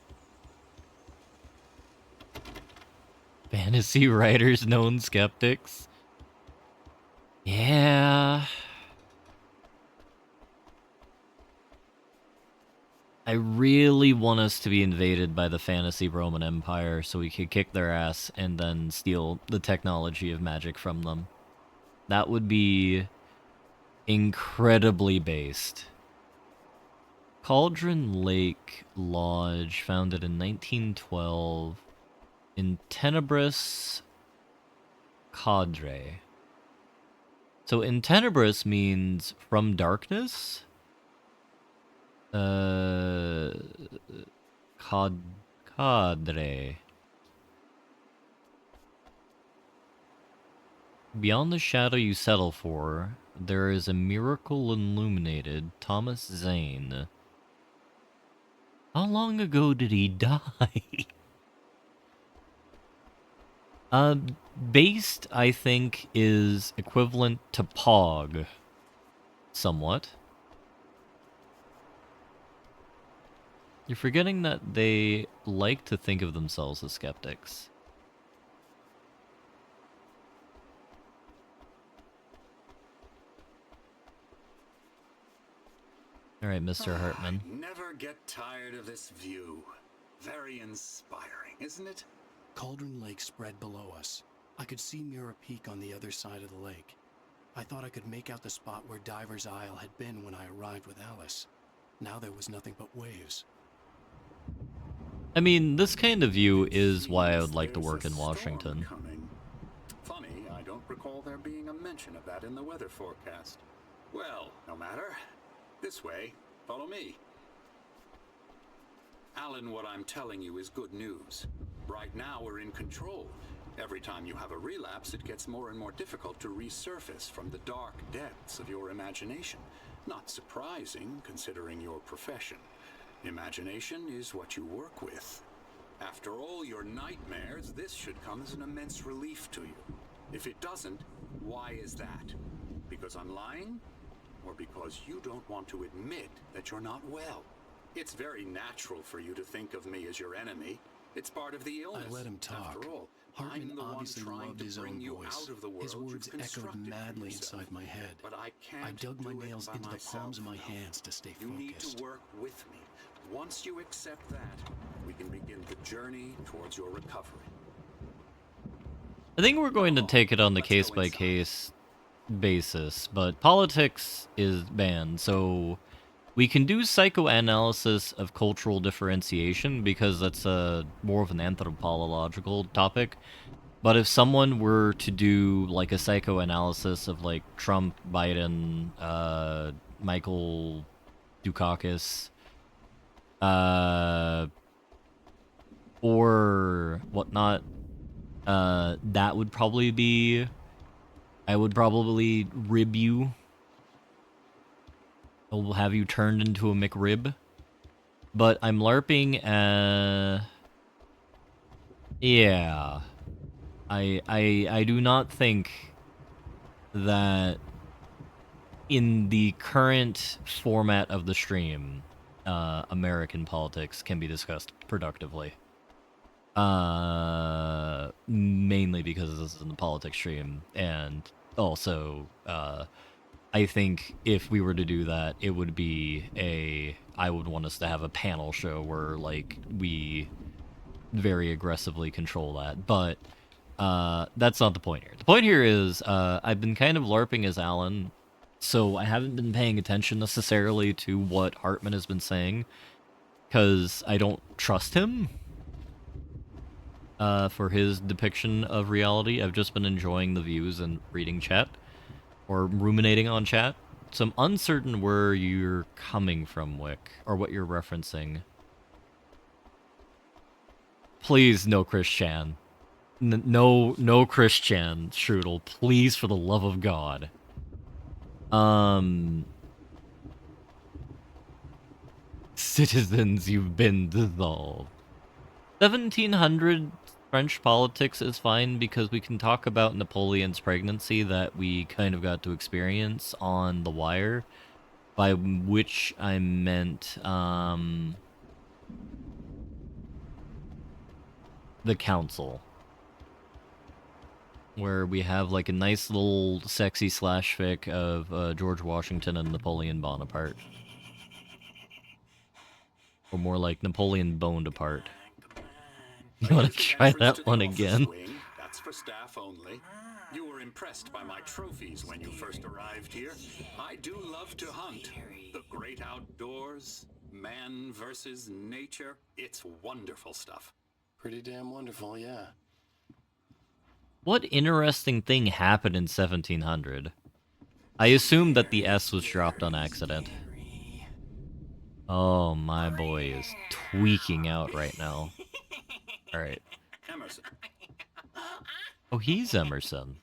Speaker 1: Fantasy writers, known skeptics. Yeah. I really want us to be invaded by the fantasy Roman Empire so we could kick their ass and then steal the technology of magic from them. That would be incredibly based. Cauldron Lake Lodge, founded in 1912 in Tenebris Cadre. So in Tenebris means from darkness? Cadre. Beyond the shadow you settle for, there is a miracle illuminated Thomas Zane. How long ago did he die? Based, I think, is equivalent to Pog. Somewhat. You're forgetting that they like to think of themselves as skeptics. Alright, Mr. Hartman.
Speaker 5: I never get tired of this view. Very inspiring, isn't it?
Speaker 2: Cauldron Lake spread below us. I could see Mirror Peak on the other side of the lake. I thought I could make out the spot where Diver's Isle had been when I arrived with Alice. Now there was nothing but waves.
Speaker 1: I mean, this kind of view is why I would like to
Speaker 5: There's
Speaker 1: work
Speaker 5: a
Speaker 1: in
Speaker 5: storm
Speaker 1: Washington.
Speaker 5: coming. Funny, I don't recall there being a mention of that in the weather forecast. Well, no matter. This way. Follow me. Alan, what I'm telling you is good news. Right now we're in control. Every time you have a relapse, it gets more and more difficult to resurface from the dark depths of your imagination. Not surprising, considering your profession. Imagination is what you work with. After all your nightmares, this should come as an immense relief to you. If it doesn't, why is that? Because I'm lying? Or because you don't want to admit that you're not well? It's very natural for you to think of me as your enemy. It's part of the illness.
Speaker 2: I let him talk.
Speaker 5: After all,
Speaker 2: Hartman
Speaker 5: I'm the one
Speaker 2: obviously
Speaker 5: trying
Speaker 2: loved
Speaker 5: to
Speaker 2: his
Speaker 5: bring
Speaker 2: own
Speaker 5: you
Speaker 2: voice.
Speaker 5: out of the world
Speaker 2: His words
Speaker 5: you've
Speaker 2: echoed
Speaker 5: constructed for
Speaker 2: madly
Speaker 5: yourself.
Speaker 2: inside my head.
Speaker 5: But I can't
Speaker 2: I dug my
Speaker 5: do it
Speaker 2: nails
Speaker 5: by
Speaker 2: into the
Speaker 5: myself,
Speaker 2: palms of my
Speaker 5: though.
Speaker 2: hands to stay
Speaker 5: You need
Speaker 2: focused.
Speaker 5: to work with me. Once you accept that, we can begin the journey towards your recovery.
Speaker 1: I think we're going to take it on the case-by-case basis, but politics is banned, so we can do psychoanalysis of cultural differentiation because that's more of an anthropological topic. But if someone were to do like a psychoanalysis of like Trump, Biden, Michael Dukakis, or whatnot, that would probably be. I would probably rib you. I will have you turned into a McRib. But I'm LARPing, yeah. I do not think that in the current format of the stream, American politics can be discussed productively. Mainly because this is in the politics stream, and also, I think if we were to do that, it would be I would want us to have a panel show where, like, we very aggressively control that, but that's not the point here. The point here is I've been kind of LARPing as Alan, so I haven't been paying attention necessarily to what Hartman has been saying, because I don't trust him for his depiction of reality. I've just been enjoying the views and reading chat, or ruminating on chat. So I'm uncertain where you're coming from, Wick, or what you're referencing. Please, no Chris Chan. No Chris Chan, Strudel. Please, for the love of God. Citizens, you've been dissolved. 1700 French politics is fine because we can talk about Napoleon's pregnancy that we kind of got to experience on The Wire, by which I meant the council, where we have like a nice little sexy slash fic of George Washington and Napoleon Bonaparte, or more like Napoleon boned apart. You want to try that one again?
Speaker 5: That's for staff only. You were impressed by my trophies when you first arrived here. I do love to hunt. The great outdoors, man versus nature. It's wonderful stuff.
Speaker 2: Pretty damn wonderful, yeah.
Speaker 1: What interesting thing happened in 1700? I assume that the S was dropped on accident. Oh, my boy is tweaking out right now. Alright.
Speaker 5: Emerson.
Speaker 1: Oh, he's Emerson.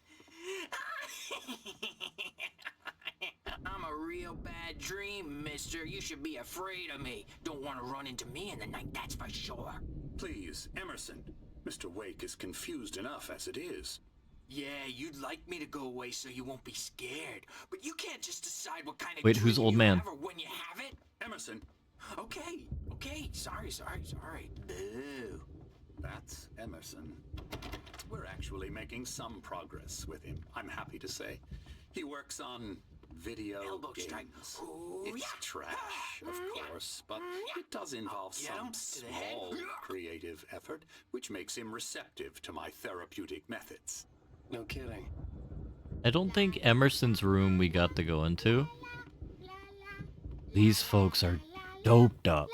Speaker 7: I'm a real bad dream, mister. You should be afraid of me. Don't want to run into me in the night, that's for sure.
Speaker 5: Please, Emerson. Mr. Wake is confused enough as it is.
Speaker 7: Yeah, you'd like me to go away so you won't be scared. But you can't just decide what kind of
Speaker 1: Wait,
Speaker 7: dream
Speaker 1: who's old
Speaker 7: you
Speaker 1: man?
Speaker 7: have or when you have it.
Speaker 5: Emerson.
Speaker 7: Okay. Sorry. Boo.
Speaker 5: That's Emerson. We're actually making some progress with him, I'm happy to say. He works on video
Speaker 7: Elbow
Speaker 5: games.
Speaker 7: strike. Ooh,
Speaker 5: It's
Speaker 7: yeah.
Speaker 5: trash, of course, but it does involve
Speaker 7: Get him
Speaker 5: some
Speaker 7: to the head.
Speaker 5: small creative effort, which makes him receptive to my therapeutic methods.
Speaker 2: No kidding.
Speaker 1: I don't think Emerson's room we got to go into. These folks are doped up.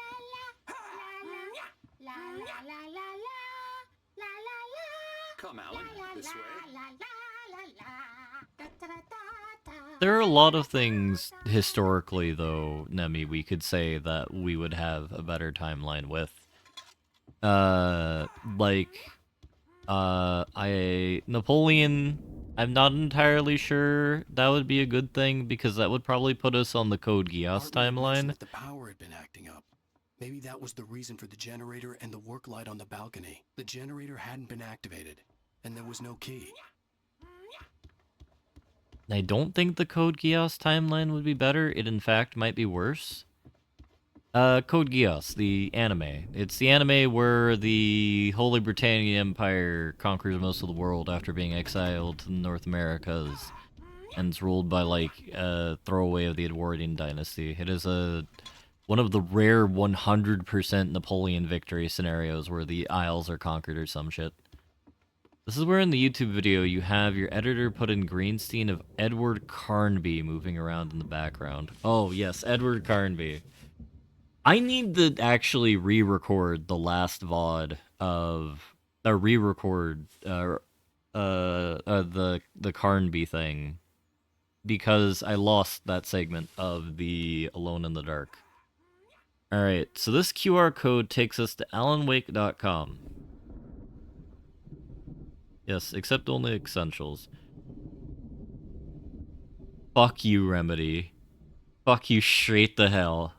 Speaker 1: There are a lot of things historically, though, Nemi, we could say that we would have a better timeline with. Like, Napoleon, I'm not entirely sure that would be a good thing, because that would probably put us on the Code Geass
Speaker 2: Cartwright mentioned
Speaker 1: timeline.
Speaker 2: that the power had been acting up. Maybe that was the reason for the generator and the work light on the balcony. The generator hadn't been activated, and there was no key.
Speaker 1: I don't think the Code Geass timeline would be better. It, in fact, might be worse. Code Geass, the anime. It's the anime where the Holy Britannian Empire conquers most of the world after being exiled to the North Americas, and it's ruled by, like, a throwaway of the Edwardian dynasty. It is one of the rare 100% Napoleon victory scenarios where the Isles are conquered or some shit. This is where in the YouTube video you have your editor put in green scene of Edward Carnby moving around in the background. Oh, yes, Edward Carnby. I need to actually re-record the last VOD of... re-record the Carnby thing, because I lost that segment of the Alone in the Dark. Alright, so this QR code takes us to alanwake.com. Yes, accept only essentials. Fuck you, Remedy. Fuck you straight the hell.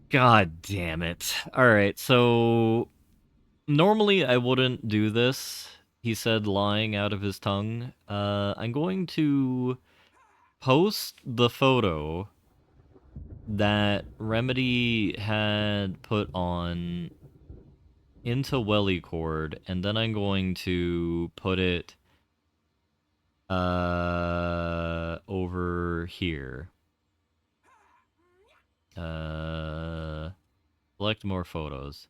Speaker 1: God damn it. Alright, so... Normally I wouldn't do this, he said, lying out of his tongue. I'm going to post the photo that Remedy had put on into Wellycord, and then I'm going to put it over here. Select more photos.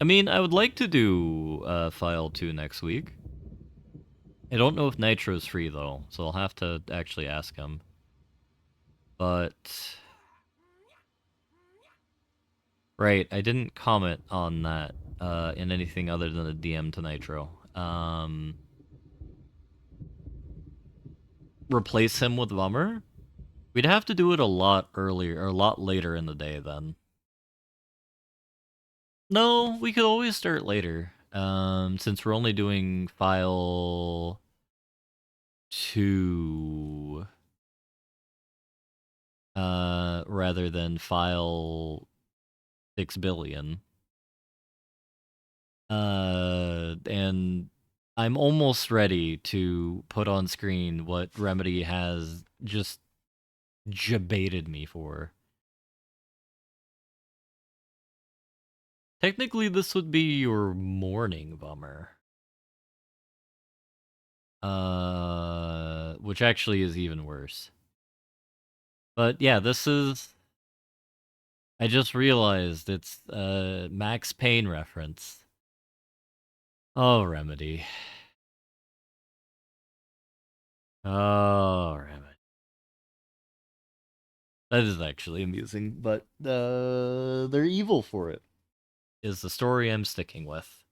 Speaker 1: I mean, I would like to do File 2 next week. I don't know if Nitro's free, though, so I'll have to actually ask him. But... Right, I didn't comment on that in anything other than a DM to Nitro. Replace him with Vummer? We'd have to do it a lot earlier, or a lot later in the day, then. No, we could always start later. Since we're only doing File 2... rather than File 6 billion. And I'm almost ready to put on screen what Remedy has just jebaited me for. Technically, this would be your morning Bummer. Which actually is even worse. But yeah, this is... I just realized it's a Max Payne reference. Oh, Remedy. Oh, Remedy. That is actually amusing, but they're evil for it, is the story I'm sticking with.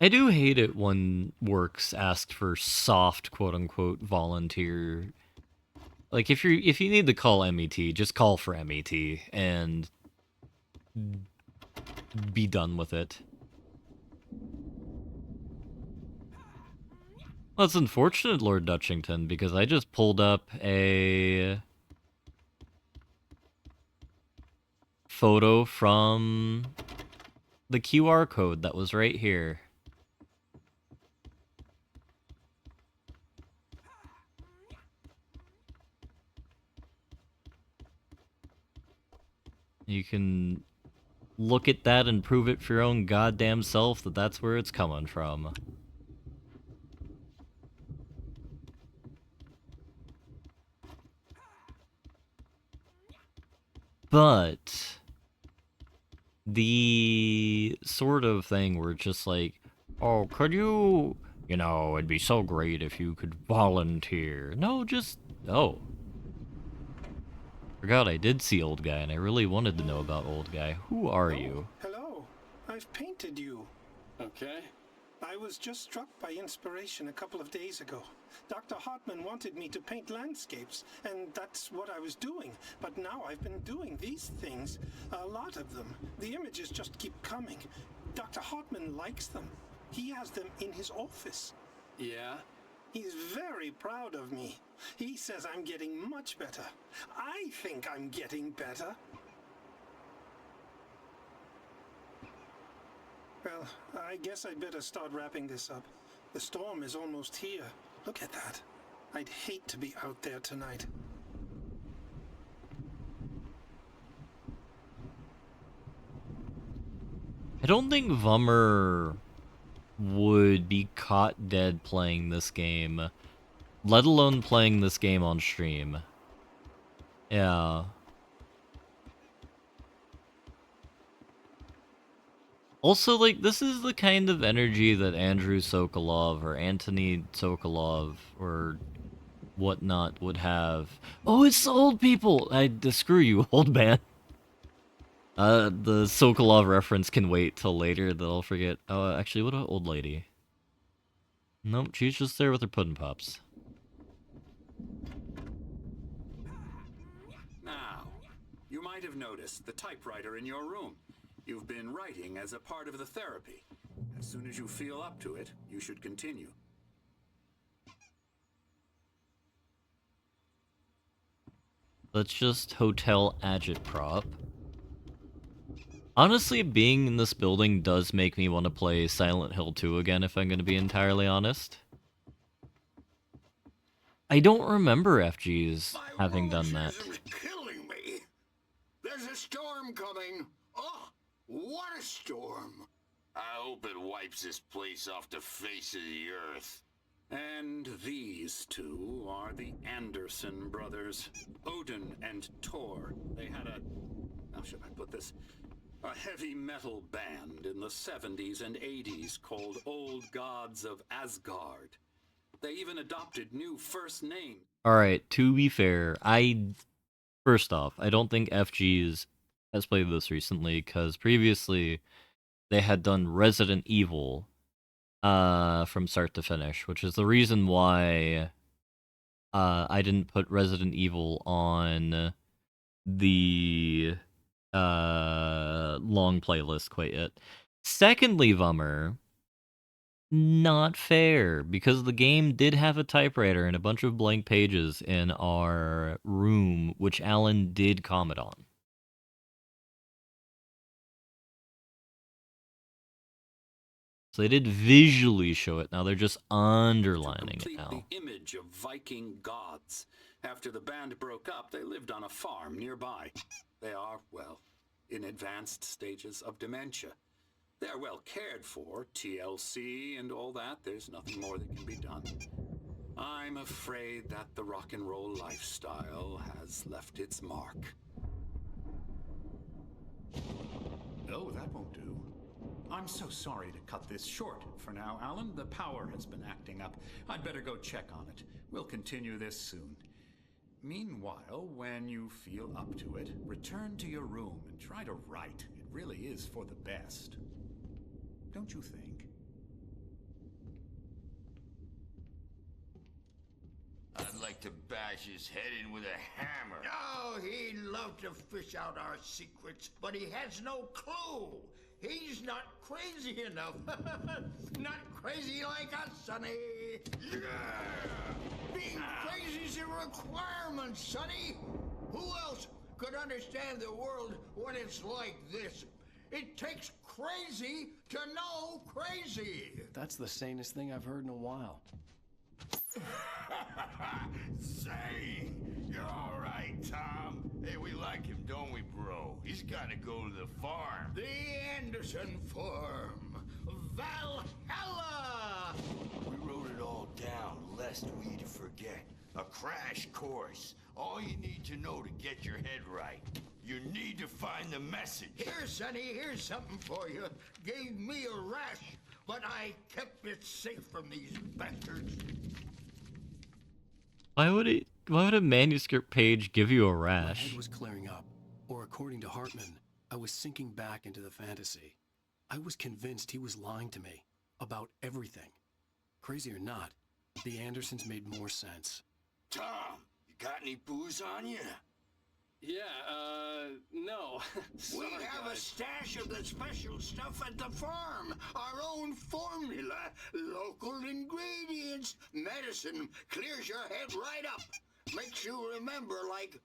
Speaker 1: I do hate it when works ask for soft, quote-unquote, volunteer. Like, if you need to call MET, just call for MET, and be done with it. Well, it's unfortunate, Lord Dutchington, because I just pulled up a photo from the QR code that was right here. You can look at that and prove it for your own goddamn self that that's where it's coming from. But the sort of thing where it's just like, oh, could you, it'd be so great if you could volunteer. No, just Oh. Forgot I did see Old Guy, and I really wanted to know about Old Guy. Who are you?
Speaker 8: Hello. I've painted you.
Speaker 9: Okay.
Speaker 8: I was just struck by inspiration a couple of days ago. Dr. Hartman wanted me to paint landscapes, and that's what I was doing. But now I've been doing these things, a lot of them. The images just keep coming. Dr. Hartman likes them. He has them in his office.
Speaker 9: Yeah?
Speaker 8: He's very proud of me. He says I'm getting much better. I think I'm getting better. Well, I guess I'd better start wrapping this up. The storm is almost here. Look at that. I'd hate to be out there tonight.
Speaker 1: I don't think Vummer would be caught dead playing this game, let alone playing this game on stream. Yeah. Also, like, this is the kind of energy that Andrew Sokolov or Anthony Sokolov or whatnot would have. Oh, it's the old people! Screw you, old man. The Sokolov reference can wait till later, that I'll forget. Oh, actually, what about old lady? Nope, she's just there with her pudding pops.
Speaker 5: Now, you might have noticed the typewriter in your room. You've been writing as a part of the therapy. As soon as you feel up to it, you should continue.
Speaker 1: Let's just hotel agitprop. Honestly, being in this building does make me want to play Silent Hill 2 again, if I'm going to be entirely honest. I don't remember FG's having done that.
Speaker 10: Is killing me. There's a storm coming. Oh, what a storm.
Speaker 9: I hope it wipes this place off the face of the earth.
Speaker 5: And these two are the Anderson brothers, Odin and Thor. They had how should I put this? A heavy metal band in the 70s and 80s called Old Gods of Asgard. They even adopted new first names.
Speaker 1: Alright, to be fair, first off, I don't think FG's has played this recently, because previously they had done Resident Evil from start to finish, which is the reason why I didn't put Resident Evil on the long playlist quite yet. Secondly, Vummer, not fair, because the game did have a typewriter and a bunch of blank pages in our room, which Alan did comment on. So they did visually show it. Now they're just underlining it now.
Speaker 5: The image of Viking gods. After the band broke up, they lived on a farm nearby. They are, well, in advanced stages of dementia. They are well cared for, TLC and all that. There's nothing more that can be done. I'm afraid that the rock and roll lifestyle has left its mark.
Speaker 11: No, that won't do. I'm so sorry to cut this short for now, Alan. The power has been acting up. I'd better go check on it. We'll continue this soon. Meanwhile, when you feel up to it, return to your room and try to write. It really is for the best. Don't you think?
Speaker 10: I'd like to bash his head in with a hammer. Oh, he'd love to fish out our secrets, but he has no clue. He's not crazy enough. Not crazy like us, Sonny. Yeah. Being crazy's a requirement, Sonny. Who else could understand the world when it's like this? It takes crazy to know crazy.
Speaker 4: That's the sanest thing I've heard in a while.
Speaker 10: Say, you're all right, Tom. Hey, we like him, don't we, bro? He's got to go to the farm. The Anderson farm. Valhalla! We wrote it all down, lest we forget. A crash course. All you need to know to get your head right. You need to find the message. Here, Sonny, here's something for you. Gave me a rash, but I kept it safe from these bastards.
Speaker 1: Why would he? why would a manuscript page give you a
Speaker 2: My head
Speaker 1: rash?
Speaker 2: was clearing up, or according to Hartman, I was sinking back into the fantasy. I was convinced he was lying to me about everything. Crazy or not, the Andersons made more sense.
Speaker 9: Tom, you got any booze on you?
Speaker 2: Yeah, no.
Speaker 10: We have a stash of the special stuff at the farm. Our own formula, local ingredients. Medicine clears your head right up. Makes you remember like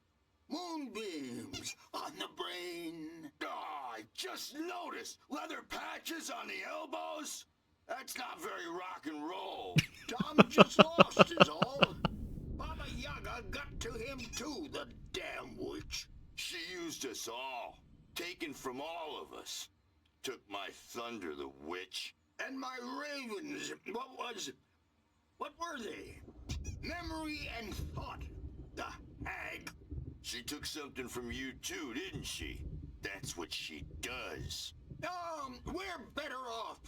Speaker 10: moonbeams on the brain.
Speaker 9: Oh, I just noticed. Leather patches on the elbows? That's not very rock and roll.
Speaker 10: Tom just lost is all. Baba Yaga got to him too, the damn witch.
Speaker 9: She used us all. Taken from all of us. Took my thunder, the witch.
Speaker 10: And my ravens, what were they? Memory and thought, the hag.
Speaker 9: She took something from you too, didn't she? That's what she does.
Speaker 10: We're better off.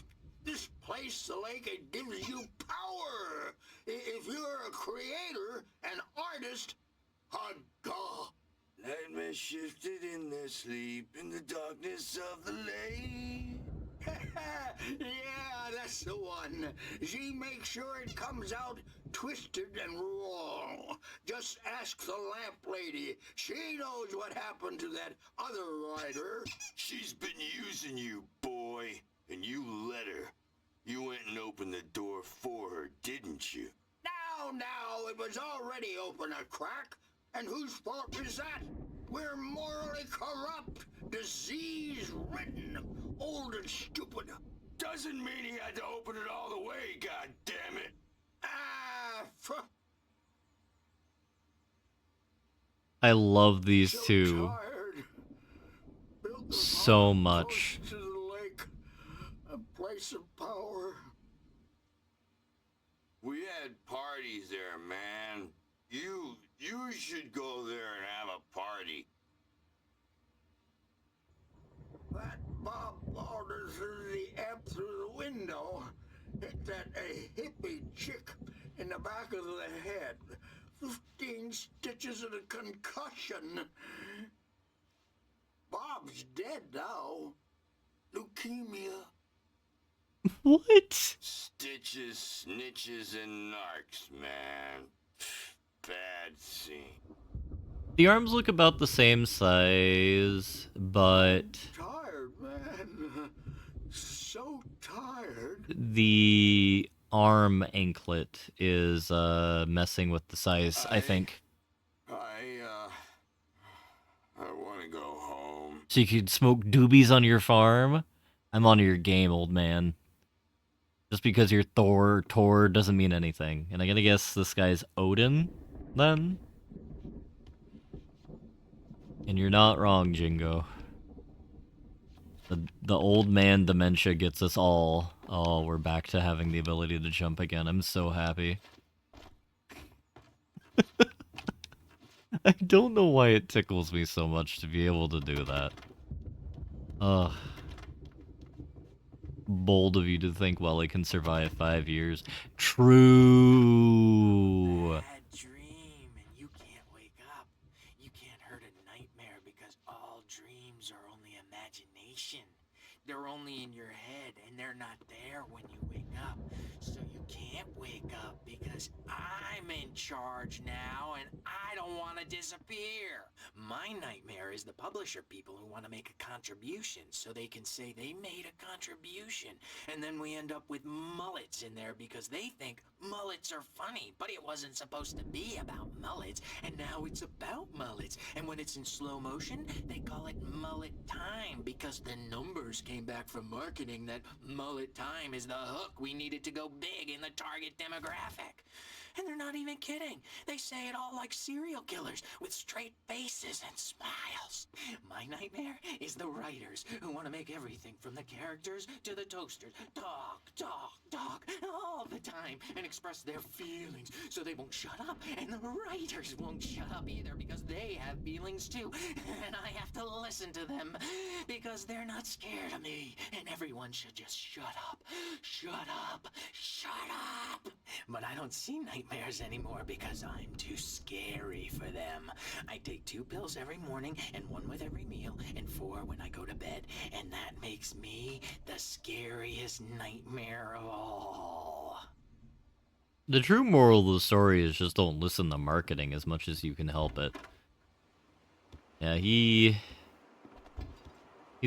Speaker 10: This place, the lake, it gives you power. If you're a creator, an artist, Haga.
Speaker 9: Nightmare shifted in their sleep in the darkness of the lake.
Speaker 10: Yeah, that's the one. She makes sure it comes out twisted and wrong. Just ask the lamp lady. She knows what happened to that other writer.
Speaker 9: She's been using you, boy, and you let her. You went and opened the door for her, didn't you?
Speaker 10: Now, it was already open a crack. And whose fault is that? We're morally corrupt, disease-ridden, old and stupid.
Speaker 9: Doesn't mean he had to open it all the way, goddammit.
Speaker 1: I love these
Speaker 10: So
Speaker 1: two
Speaker 10: tired. Built the
Speaker 1: so
Speaker 10: farm
Speaker 1: much.
Speaker 10: close to the lake, a place of power.
Speaker 9: We had parties there, man. You should go there and have a party.
Speaker 10: That Bob Alders threw the amp through the window. Hit that a hippie chick in the back of the head. 15 stitches and a concussion. Bob's dead now. Leukemia.
Speaker 1: What?
Speaker 9: Stitches, snitches, and narcs, man. Bad scene.
Speaker 1: The arms look about the same size, but
Speaker 10: Tired, man. So tired.
Speaker 1: the arm anklet is messing with the size, I think.
Speaker 9: I want to go home.
Speaker 1: So you could smoke doobies on your farm? I'm on your game, old man. Just because you're Tor doesn't mean anything. And I gotta guess this guy's Odin, then? And you're not wrong, Jingo. The old man dementia gets us all. Oh, we're back to having the ability to jump again. I'm so happy. I don't know why it tickles me so much to be able to do that. Ugh. Bold of you to think Welly can survive 5 years. True.
Speaker 7: Bad dream, and you can't wake up. You can't hurt a nightmare because all dreams are only imagination. They're only in your head, and they're not there when you wake up. So you can't wake up because I'm in charge now, and I don't want to disappear. My nightmare is the publisher people who want to make a contribution so they can say they made a contribution. And then we end up with mullets in there because they think mullets are funny, but it wasn't supposed to be about mullets, and now it's about mullets. And when it's in slow motion, they call it mullet time because the numbers came back from marketing that mullet time is the hook we needed to go big in the target demographic. And they're not even kidding. They say it all like serial killers with straight faces and smiles. My nightmare is the writers who want to make everything from the characters to the toasters talk all the time and express their feelings so they won't shut up. And the writers won't shut up either because they have feelings too. And I have to listen to them because they're not scared of me. And everyone should just shut up. Shut up. Shut up. But I don't see nightmares nightmares anymore because I'm too scary for them. I take 2 pills every morning and 1 with every meal and 4 when I go to bed. And that makes me the scariest nightmare of all.
Speaker 1: The true moral of the story is just don't listen to marketing as much as you can help it. Yeah, he's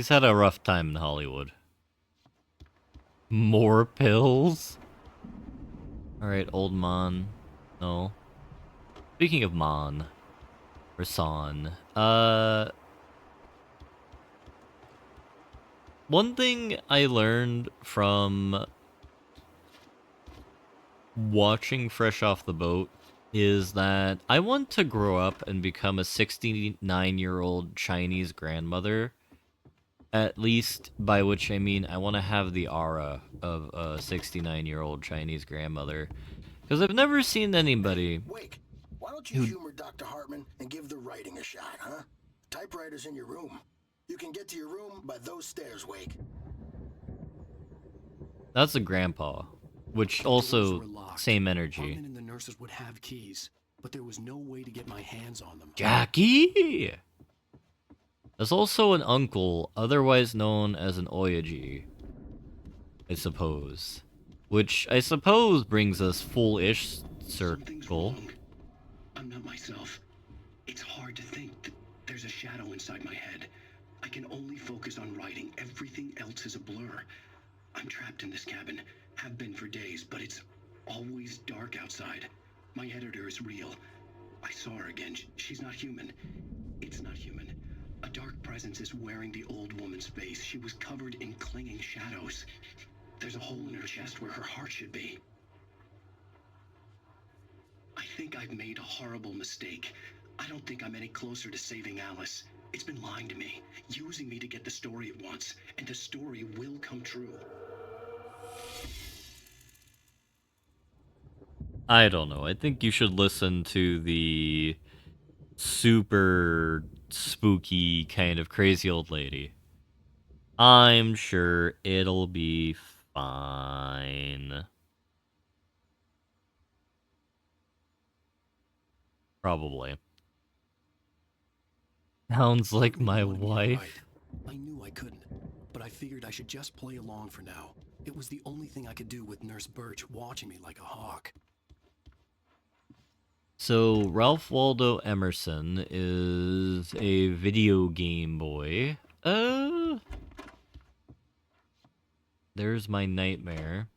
Speaker 1: had a rough time in Hollywood. More pills? Alright, old Mon. No. Speaking of Mon. Or Son. One thing I learned from watching Fresh Off the Boat is that I want to grow up and become a 69-year-old Chinese grandmother. At least, by which I mean I want to have the aura of a 69-year-old Chinese grandmother. Because I've never seen anybody...
Speaker 12: Wake, why don't you humor Dr. Hartman and give the writing a shot, huh? Typewriter's in your room. You can get to your room by those stairs, Wake.
Speaker 1: That's a grandpa. Which also, same energy.
Speaker 2: Hartman and the nurses would have keys, but there was no way to get my hands on them.
Speaker 1: Jackie! There's also an uncle, otherwise known as an Oyaji, I suppose. Which I suppose brings us full-ish circle.
Speaker 2: I'm not myself. It's hard to think that there's a shadow inside my head. I can only focus on writing. Everything else is a blur. I'm trapped in this cabin. Have been for days, but it's always dark outside. My editor is real. I saw her again. She's not human. It's not human. A dark presence is wearing the old woman's face. She was covered in clinging shadows. There's a hole in her chest where her heart should be. I think I've made a horrible mistake. I don't think I'm any closer to saving Alice. It's been lying to me, using me to get the story it wants, and the story will come true.
Speaker 1: I don't know. I think you should listen to the super spooky kind of crazy old lady. I'm sure it'll be fine. Probably. Sounds like my wife.
Speaker 2: I knew I couldn't, but I figured I should just play along for now. It was the only thing I could do with Nurse Birch watching me like a hawk.
Speaker 1: So, Ralph Waldo Emerson is a video game boy. There's my nightmare.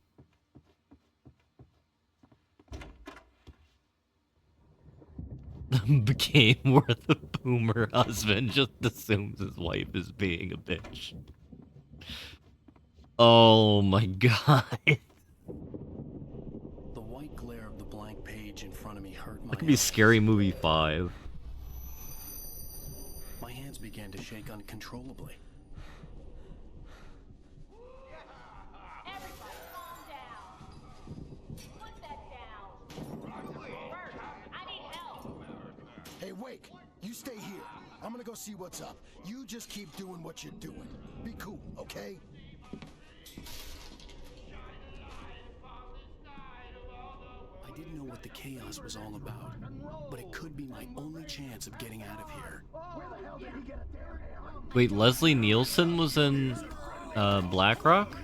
Speaker 1: The game where the boomer husband just assumes his wife is being a bitch. Oh my god.
Speaker 2: The white glare of the blank page in front of me hurt my
Speaker 1: That could be
Speaker 2: eyes.
Speaker 1: Scary Movie 5.
Speaker 2: My hands began to shake uncontrollably.
Speaker 12: Hey, Wake, you stay here. I'm gonna go see what's up. You just keep doing what you're doing. Be cool, okay?
Speaker 2: I didn't know what the chaos was all about, but it could be my only chance of getting out of here.
Speaker 1: Wait, Leslie Nielsen was in Black Rock?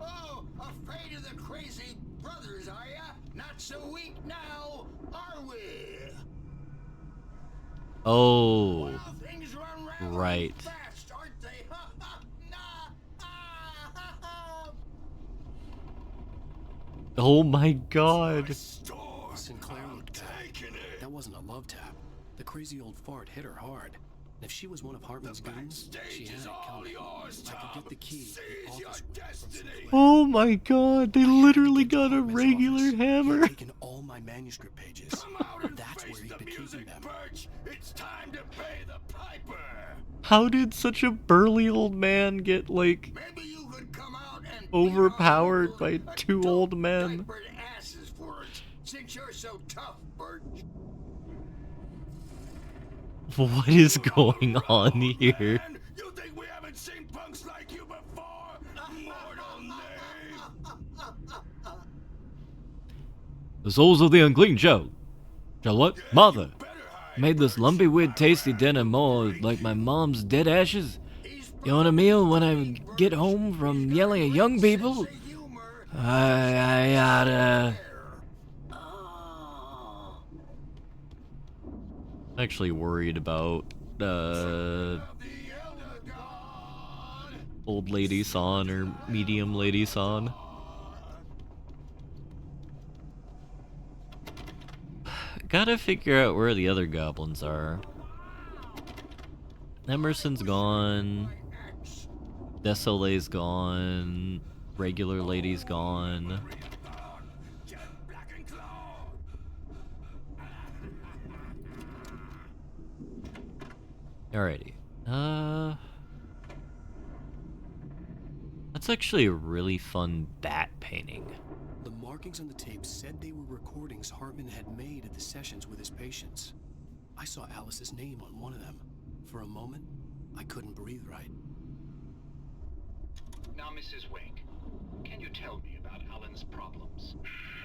Speaker 10: Oh, afraid of the crazy brothers, are ya? Not so weak now, are we?
Speaker 1: Oh,
Speaker 10: Things run round
Speaker 1: right.
Speaker 10: fast, aren't they?
Speaker 1: Oh my god.
Speaker 2: Sinclair looked back. That wasn't a love tap. The crazy old fart hit her hard. And if she was one of Hartman's goons, she had it coming. I could get the key to the office room from Sinclair.
Speaker 1: Oh my god, they literally got a regular hammer.
Speaker 2: He'd taken all my manuscript pages. That's where he'd been keeping them.
Speaker 9: It's time to pay the piper.
Speaker 1: How did such a burly old man get, like, overpowered by two old men?
Speaker 10: Asses for us, since you're so tough, Birch.
Speaker 1: What is going on here?
Speaker 9: You think we haven't seen punks like you before? Mortal knave.
Speaker 3: The souls of the unclean shall what? Mother, made this lumpy, weird, tasty dinner more like my mom's dead ashes. You want a meal when I get home from yelling at young people? I oughta...
Speaker 1: Actually worried about, old lady San or medium lady San. Gotta figure out where the other goblins are. Emerson's gone. Desole's gone. Regular lady's gone. Alrighty. That's actually a really fun bat painting.
Speaker 2: The markings on the tape said they were recordings Hartman had made at the sessions with his patients. I saw Alice's name on one of them. For a moment, I couldn't breathe right.
Speaker 13: Now, Mrs. Wake, can you tell me about Alan's problems?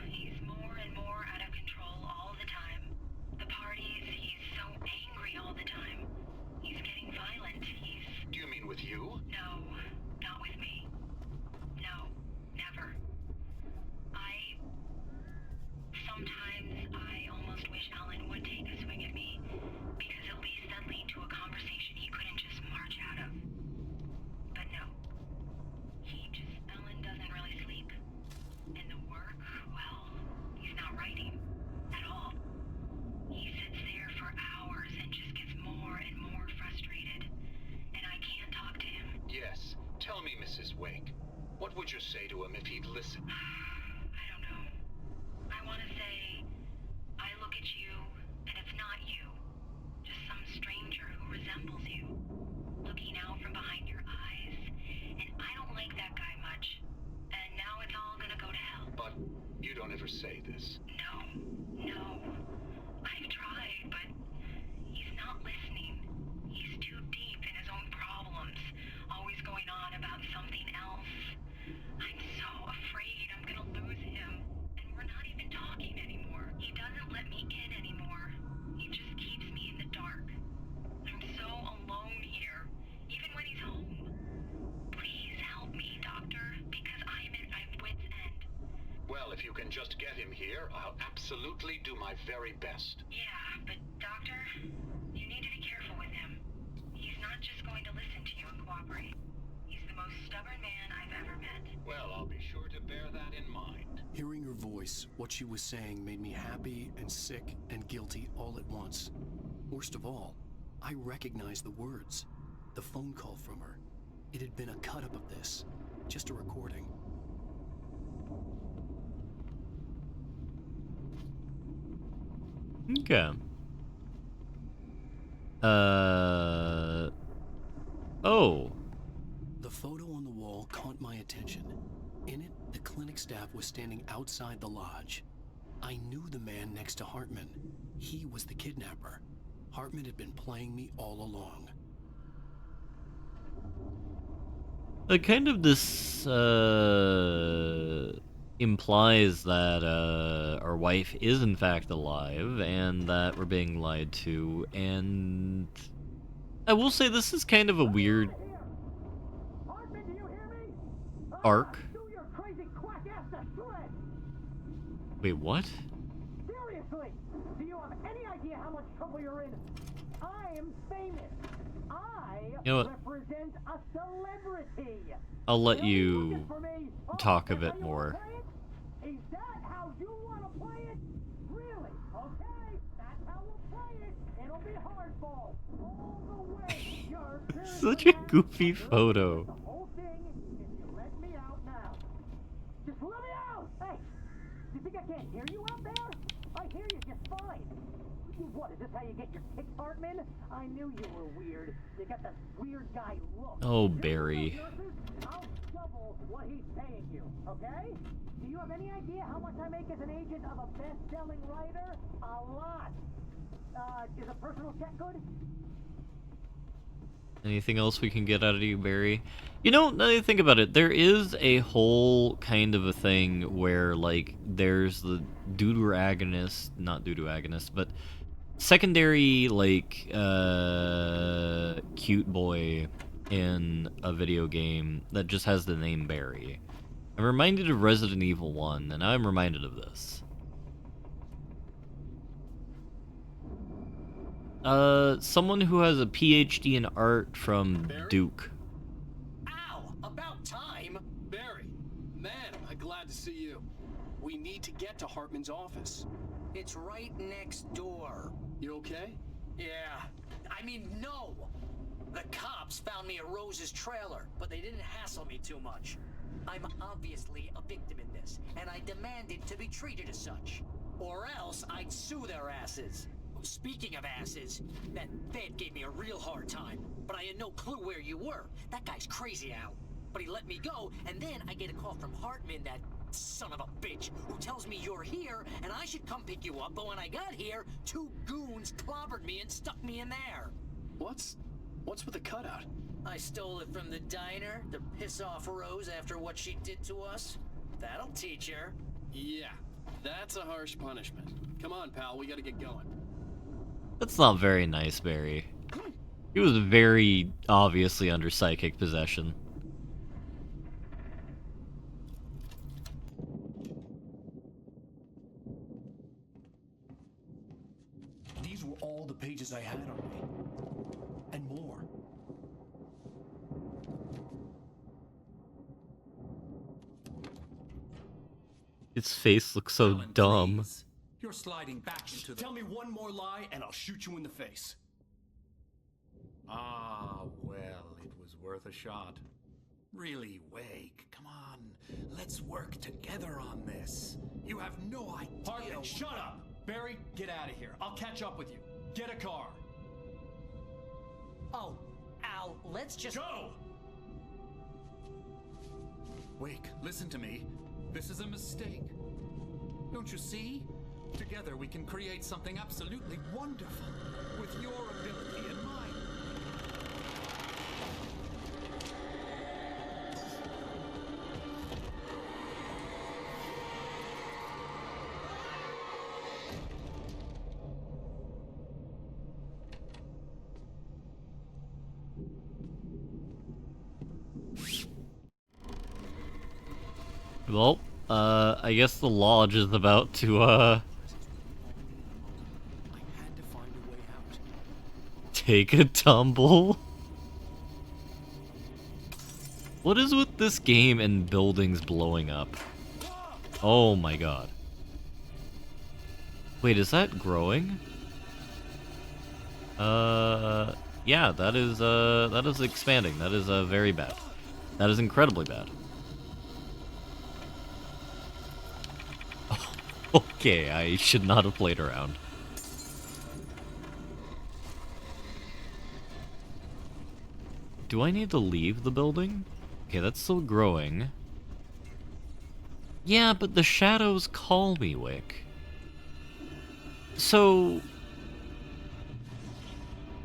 Speaker 6: He's more and more out of control all the time. The parties, he's so angry all the time. He's getting violent.
Speaker 13: Do you mean with you?
Speaker 6: No, not with me. No, never. Sometimes I almost wish Alan would take a swing at me, because at least that'd lead to a conversation he couldn't just march out of. But no. Alan doesn't really sleep. And the work, well, he's not writing at all. He sits there for hours and just gets more and more frustrated. And I can't talk to him.
Speaker 13: Yes. Tell me, Mrs. Wake. What would you say to him if he'd listen?
Speaker 6: I don't know. I want to say, I look at you, and it's not you. Just some stranger who resembles you. Looking out from behind your eyes. And I don't like that guy much. And now it's all gonna go to hell.
Speaker 13: But you don't ever say this.
Speaker 6: No. I've tried, but he's not listening. He's too deep in his own problems. Always going on about something else. I'm so afraid I'm gonna lose him. And we're not even talking anymore. He doesn't let me in anymore. He just keeps me in the dark. I'm so alone here, even when he's home. Please help me, Doctor, because I'm at my wit's end.
Speaker 13: Well, if you can just get him here, I'll absolutely do my very best.
Speaker 6: Yeah, but Doctor, you need to be careful with him. He's not just going to listen to you and cooperate. He's the most stubborn man I've ever met.
Speaker 13: Well, I'll be sure to bear that in mind.
Speaker 2: Hearing her voice, what she was saying made me happy and sick and guilty all at once. Worst of all, I recognized the words. The phone call from her. It had been a cut-up of this. Just a recording.
Speaker 1: Okay. Oh.
Speaker 2: The photo on the wall caught my attention. In it, the clinic staff was standing outside the lodge. I knew the man next to Hartman. He was the kidnapper. Hartman had been playing me all along.
Speaker 1: Kind of this, implies that, our wife is in fact alive, and that we're being lied to, and... I will say this is kind of a weird... arc. Wait, what?
Speaker 4: Seriously, do you have any idea how much trouble you're in? I am famous.
Speaker 1: You know what?
Speaker 4: Represent a celebrity.
Speaker 1: I'll let you talk a bit more.
Speaker 4: Is that how you want to play it? Really? Okay, that's how we'll play it. It'll be hardball all the way.
Speaker 1: Such a goofy photo.
Speaker 4: The whole thing, if you let me out now. Just let me out! Hey, you think I can't hear you out there? I hear you just fine. What, is this how you get your kicks, Hartman? I knew you were weird. You got this weird guy look.
Speaker 1: Oh, Barry.
Speaker 4: I'll double what he's paying you, okay? Do you have any idea how much I make as an agent of a best-selling writer? A lot. Is a personal check good?
Speaker 1: Anything else we can get out of you, Barry? You know, now that you think about it, there is a whole kind of a thing where, like, there's the not deuteragonist, but secondary, like, cute boy in a video game that just has the name Barry. I'm reminded of Resident Evil 1, and now I'm reminded of this. Someone who has a PhD in art from Duke.
Speaker 4: Ow! About time! Barry, man, I'm glad to see you. We need to get to Hartman's office.
Speaker 7: It's right next door.
Speaker 4: You okay?
Speaker 7: Yeah. I mean, no! The cops found me at Rose's trailer, but they didn't hassle me too much. I'm obviously a victim in this, and I demanded to be treated as such. Or else I'd sue their asses. Speaking of asses, that Fed gave me a real hard time, but I had no clue where you were. That guy's crazy out. But he let me go, and then I get a call from Hartman, that son of a bitch, who tells me you're here, and I should come pick you up, but when I got here, 2 goons clobbered me and stuck me in there.
Speaker 4: What's with the cutout?
Speaker 7: I stole it from the diner to piss off Rose after what she did to us. That'll teach her.
Speaker 4: Yeah, that's a harsh punishment. Come on, pal, we gotta get going.
Speaker 1: That's not very nice, Barry. He was very obviously under psychic possession.
Speaker 4: These were all the pages I had on me. And more.
Speaker 1: His face looks so
Speaker 11: Alan,
Speaker 1: dumb.
Speaker 11: please. You're sliding back into the...
Speaker 4: Tell me one more lie and I'll shoot you in the face.
Speaker 11: Ah, well, it was worth a shot. Really, Wake, come on. Let's work together on this. You have no idea...
Speaker 4: Hartman, shut up! Barry, get out of here. I'll catch up with you. Get a car.
Speaker 7: Oh, Al, let's just...
Speaker 4: Go!
Speaker 11: Wake, listen to me. This is a mistake. Don't you see? Together we can create something absolutely wonderful. With your ability in mind.
Speaker 1: Well, I guess the lodge is about to,
Speaker 4: I had to find a way out.
Speaker 1: take a tumble. What is with this game and buildings blowing up? Oh my god. Wait, is that growing? Yeah, that is expanding. That is, very bad. That is incredibly bad. Okay, I should not have played around. Do I need to leave the building? Okay, that's still growing. Yeah, but the shadows call me, Wick. So...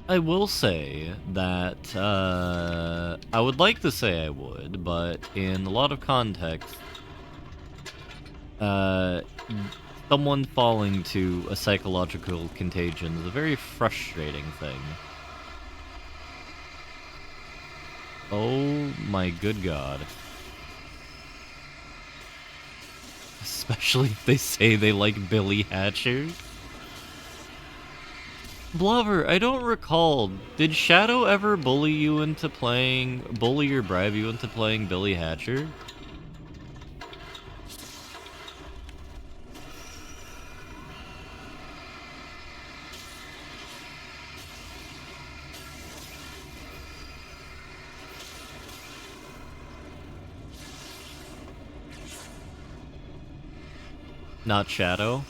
Speaker 1: I will say that, I would like to say I would, but in a lot of context, someone falling to a psychological contagion is a very frustrating thing. Oh my good god. Especially if they say they like Billy Hatcher. Blubber, I don't recall. Did Shadow ever bully or bribe you into playing Billy Hatcher? Not Shadow?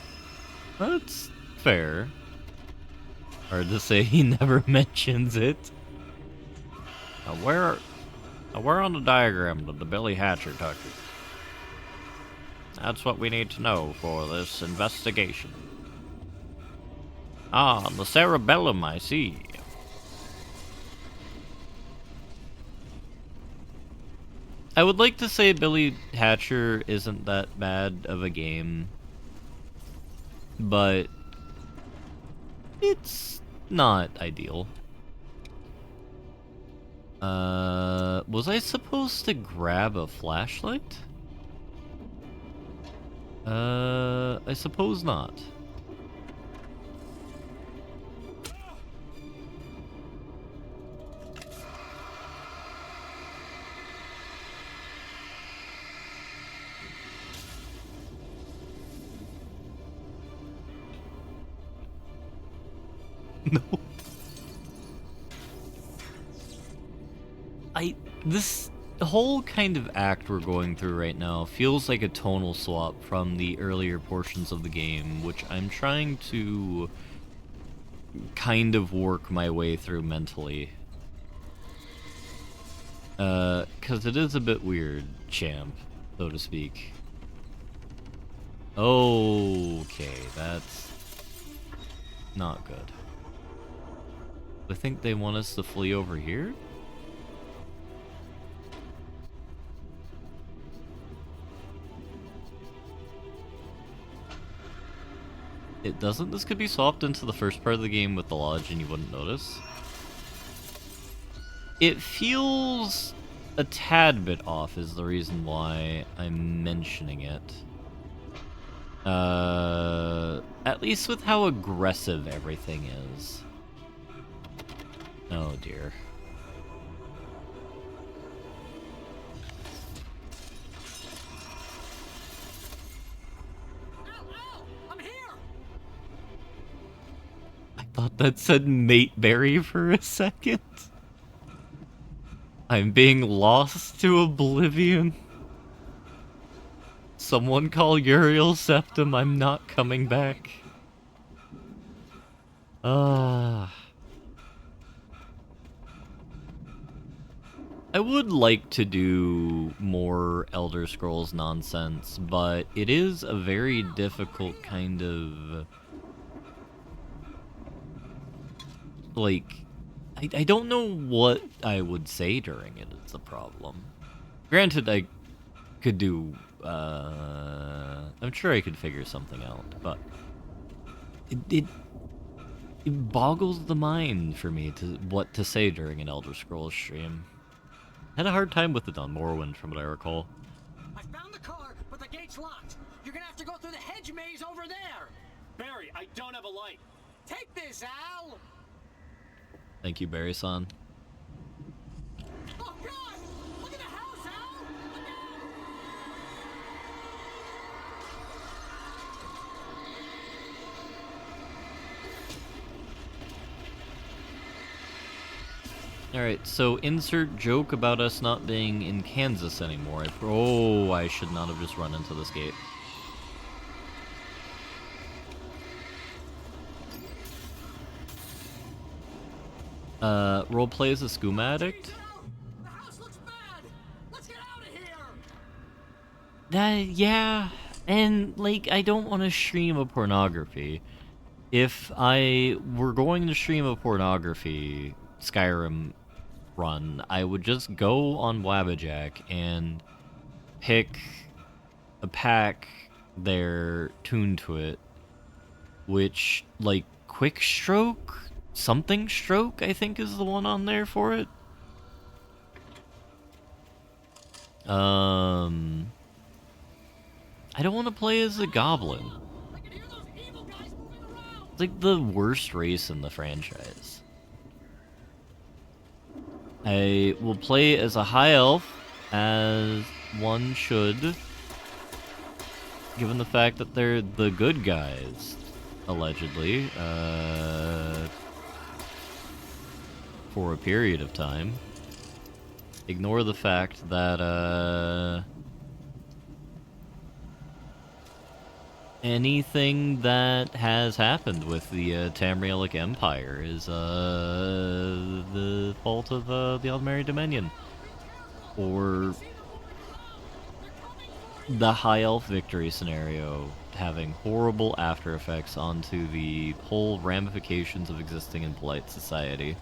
Speaker 1: That's fair. Hard to say he never mentions it. Now where on the diagram did the Billy Hatcher touch it? That's what we need to know for this investigation. Ah, the cerebellum, I see. I would like to say Billy Hatcher isn't that bad of a game, but it's not ideal. Was I supposed to grab a flashlight? I suppose not. No. This whole kind of act we're going through right now feels like a tonal swap from the earlier portions of the game, which I'm trying to kind of work my way through mentally. 'Cause it is a bit weird, champ, so to speak. Okay, that's not good. I think they want us to flee over here? It doesn't. This could be swapped into the first part of the game with the lodge and you wouldn't notice. It feels a tad bit off is the reason why I'm mentioning it. At least with how aggressive everything is. Oh dear. I thought that said Mateberry for a second. I'm being lost to oblivion. Someone call Uriel Septum, I'm not coming back. I would like to do more Elder Scrolls nonsense, but it is a very difficult kind of... like, I don't know what I would say during it is the problem. Granted, I could do... I'm sure I could figure something out, but... It boggles the mind for me to what to say during an Elder Scrolls stream. I had a hard time with it on Morrowind, from what I recall.
Speaker 4: I found the car, but the gate's locked. You're gonna have to go through the hedge maze over there.
Speaker 13: Barry, I don't have a light.
Speaker 4: Take this, Al.
Speaker 1: Thank you, Barry-san.
Speaker 4: Oh God! Look at the house, Al. Look
Speaker 1: Alright, so insert joke about us not being in Kansas anymore. I should not have just run into this gate. Roleplay as a skooma addict?
Speaker 4: The house looks bad. Let's get out of here.
Speaker 1: Yeah, and, like, I don't want to stream a pornography. If I were going to stream a pornography Skyrim run, I would just go on Wabbajack and pick a pack there tuned to it, which, like, Quick Stroke? Something Stroke, I think, is the one on there for it. I don't want to play as a goblin. It's like the worst race in the franchise. I will play as a high elf, as one should, given the fact that they're the good guys, allegedly, for a period of time. Ignore the fact that, anything that has happened with the Tamrielic Empire is the fault of the Aldmeri Dominion. Or the High Elf victory scenario having horrible after effects onto the whole ramifications of existing in polite society.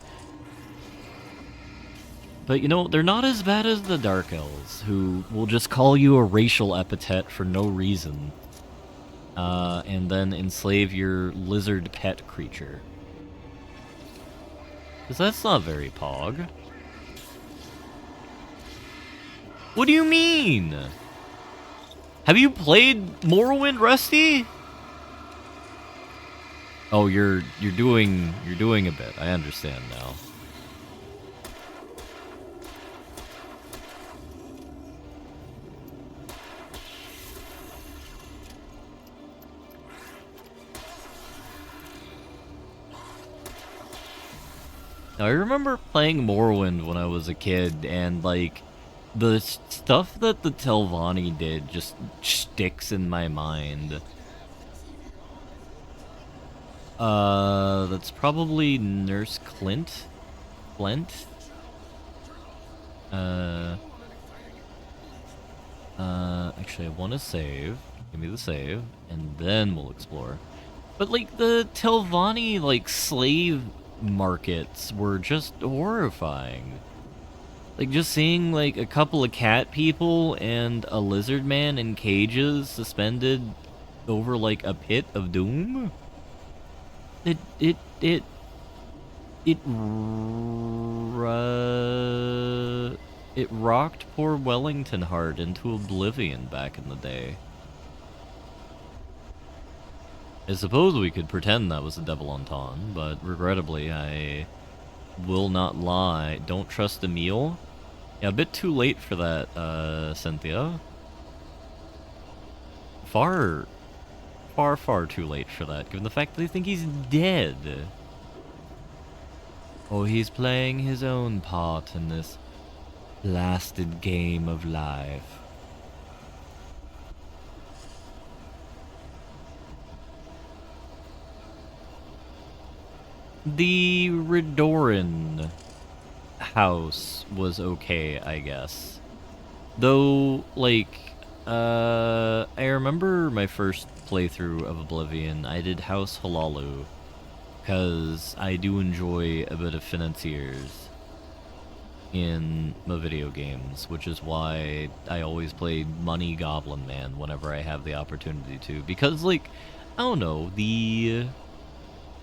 Speaker 1: But you know, they're not as bad as the Dark Elves, who will just call you a racial epithet for no reason. And then enslave your lizard pet creature. Because that's not very pog. What do you mean? Have you played Morrowind, Rusty? Oh, you're doing a bit. I understand now. Now, I remember playing Morrowind when I was a kid, and, like, the stuff that the Telvanni did just sticks in my mind. That's probably Nurse Clint? Flint? Actually, I want to save. Give me the save, and then we'll explore. But, like, the Telvanni, like, slave markets were just horrifying. Like, just seeing, like, a couple of cat people and a lizard man in cages suspended over, like, a pit of doom? It rocked poor Wellington Hart into oblivion back in the day. I suppose we could pretend that was a double entendre, but regrettably, I will not lie. Don't trust Emil? Yeah, a bit too late for that, Cynthia. Far too late for that, given the fact that they think he's dead. Oh, he's playing his own part in this blasted game of life. The Redoran house was okay, I guess. Though, like, I remember my first playthrough of Oblivion, I did House Halalu, because I do enjoy a bit of financiers in my video games, which is why I always play Money Goblin Man whenever I have the opportunity to, because, like, I don't know, the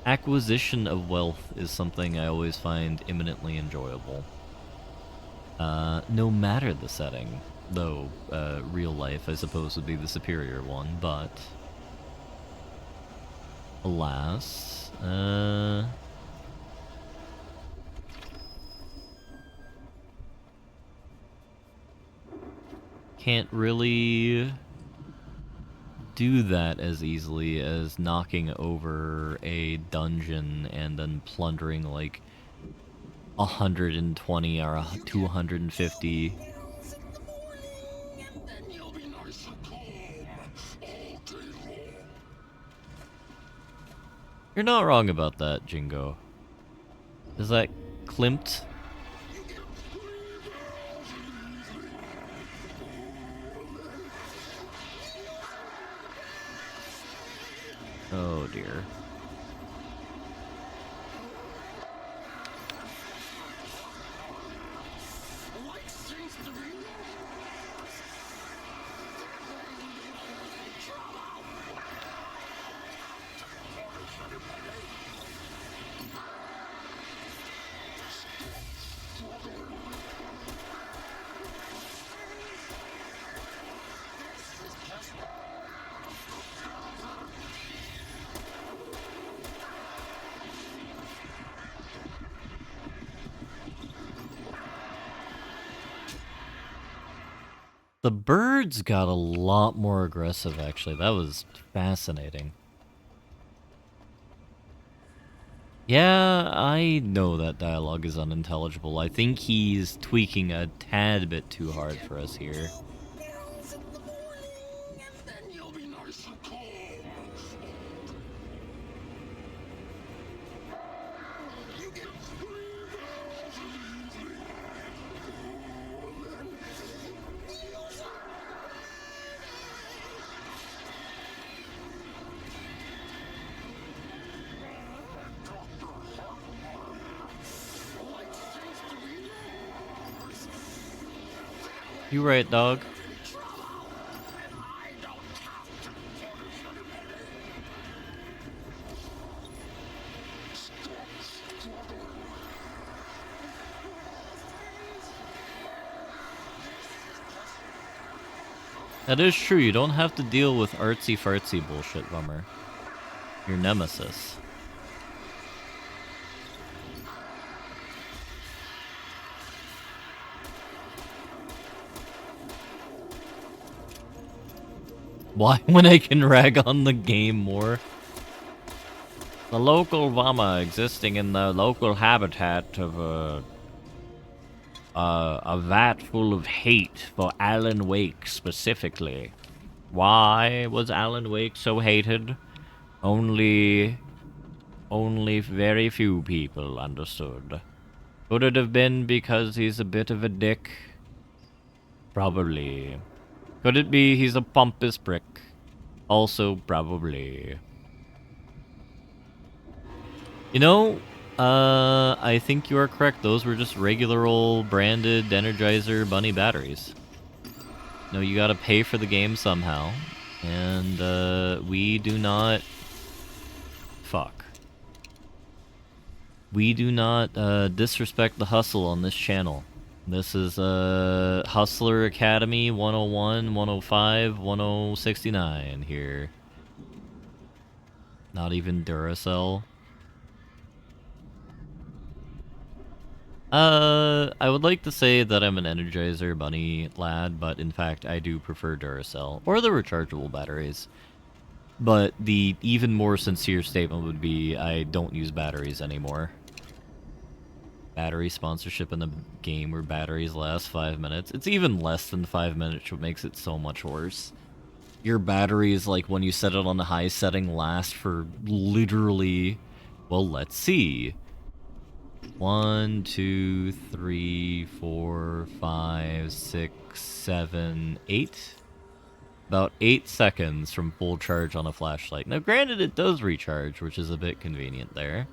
Speaker 1: acquisition of wealth is something I always find eminently enjoyable. No matter the setting, though real life, I suppose, would be the superior one, but alas, can't really do that as easily as knocking over a dungeon and then plundering like 120 or 250. You're not wrong about that, Jingo. Is that Klimt? Oh dear. The birds got a lot more aggressive, actually. That was fascinating. Yeah, I know that dialogue is unintelligible. I think he's tweaking a tad bit too hard for us here. You right, dog. That is true, you don't have to deal with artsy-fartsy bullshit, Bummer. Your nemesis. Why when I can rag on the game more? The local Vama existing in the local habitat of a vat full of hate for Alan Wake specifically. Why was Alan Wake so hated? Only very few people understood. Could it have been because he's a bit of a dick? Probably. Could it be he's a pompous prick? Also, probably. You know, I think you are correct. Those were just regular old branded Energizer Bunny batteries. No, you gotta pay for the game somehow. And, we do not... Fuck. We do not, disrespect the hustle on this channel. This is, Hustler Academy 101, 105, 1069 here. Not even Duracell. I would like to say that I'm an Energizer Bunny lad, but in fact I do prefer Duracell, or the rechargeable batteries. But the even more sincere statement would be, I don't use batteries anymore. Battery sponsorship in the game where batteries last 5 minutes. It's even less than 5 minutes, which makes it so much worse. Your batteries, like when you set it on the high setting, last for literally, well, let's see. 1, 2, 3, 4, 5, 6, 7, 8. About 8 seconds from full charge on a flashlight. Now, granted, it does recharge, which is a bit convenient there.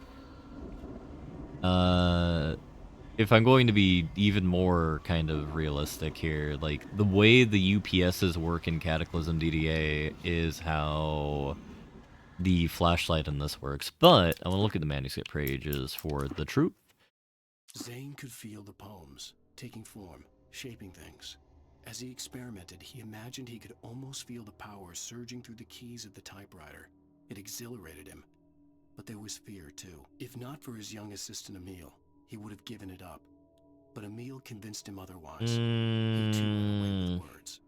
Speaker 1: If I'm going to be even more kind of realistic here, like, the way the UPSs work in Cataclysm DDA is how the flashlight in this works. But I want to look at the manuscript pages for the truth.
Speaker 12: Zane could feel the poems, taking form, shaping things. As he experimented, he imagined he could almost feel the power surging through the keys of the typewriter. It exhilarated him. But there was fear, too. If not for his young assistant Emil, he would have given it up. But Emil convinced him otherwise. He too went away with words.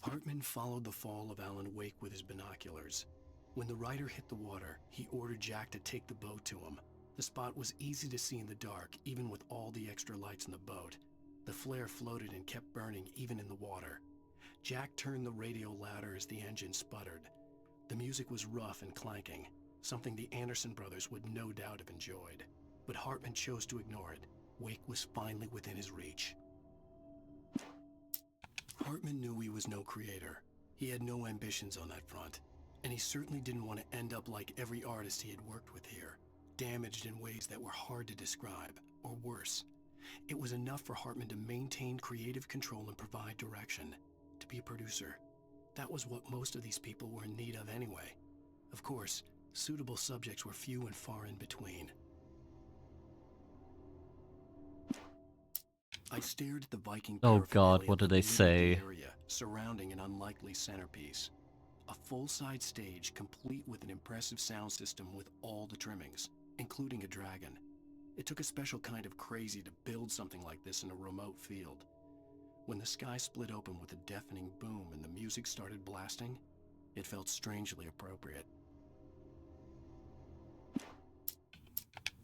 Speaker 12: Hartman followed the fall of Alan Wake with his binoculars. When the rider hit the water, he ordered Jack to take the boat to him. The spot was easy to see in the dark, even with all the extra lights in the boat. The flare floated and kept burning even in the water. Jack turned the radio louder as the engine sputtered. The music was rough and clanking, something the Anderson brothers would no doubt have enjoyed. But Hartman chose to ignore it. Wake was finally within his reach. Hartman knew he was no creator. He had no ambitions on that front. And he certainly didn't want to end up like every artist he had worked with here, damaged in ways that were hard to describe, or worse. It was enough for Hartman to maintain creative control and provide direction, to be a producer. That was what most of these people were in need of anyway. Of course, suitable subjects were few and far in between. I stared at the Viking
Speaker 1: Oh god, what did they say?
Speaker 12: area surrounding an unlikely centerpiece. A full-size stage complete with an impressive sound system with all the trimmings, including a dragon. It took a special kind of crazy to build something like this in a remote field. When the sky split open with a deafening boom and the music started blasting, it felt strangely appropriate.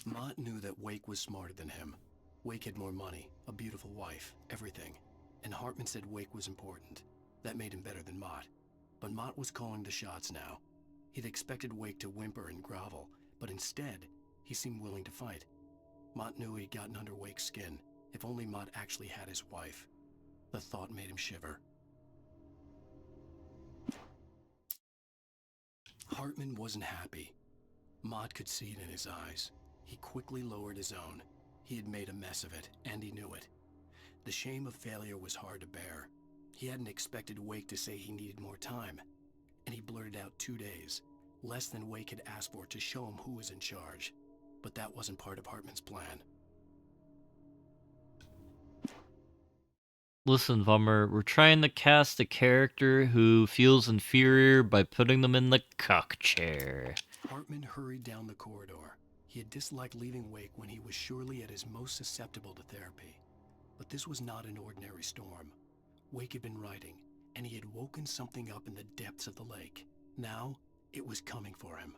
Speaker 12: Mott knew that Wake was smarter than him. Wake had more money, a beautiful wife, everything. And Hartman said Wake was important. That made him better than Mott. But Mott was calling the shots now. He'd expected Wake to whimper and grovel, but instead, he seemed willing to fight. Mott knew he'd gotten under Wake's skin. If only Mott actually had his wife. The thought made him shiver. Hartman wasn't happy. Mott could see it in his eyes. He quickly lowered his own. He had made a mess of it, and he knew it. The shame of failure was hard to bear. He hadn't expected Wake to say he needed more time, and he blurted out 2 days, less than Wake had asked for to show him who was in charge. But that wasn't part of Hartman's plan.
Speaker 1: Listen, Vummer, we're trying to cast a character who feels inferior by putting them in the cuck chair.
Speaker 12: Hartman hurried down the corridor. He had disliked leaving Wake when he was surely at his most susceptible to therapy. But this was not an ordinary storm. Wake had been writing, and he had woken something up in the depths of the lake. Now, it was coming for him.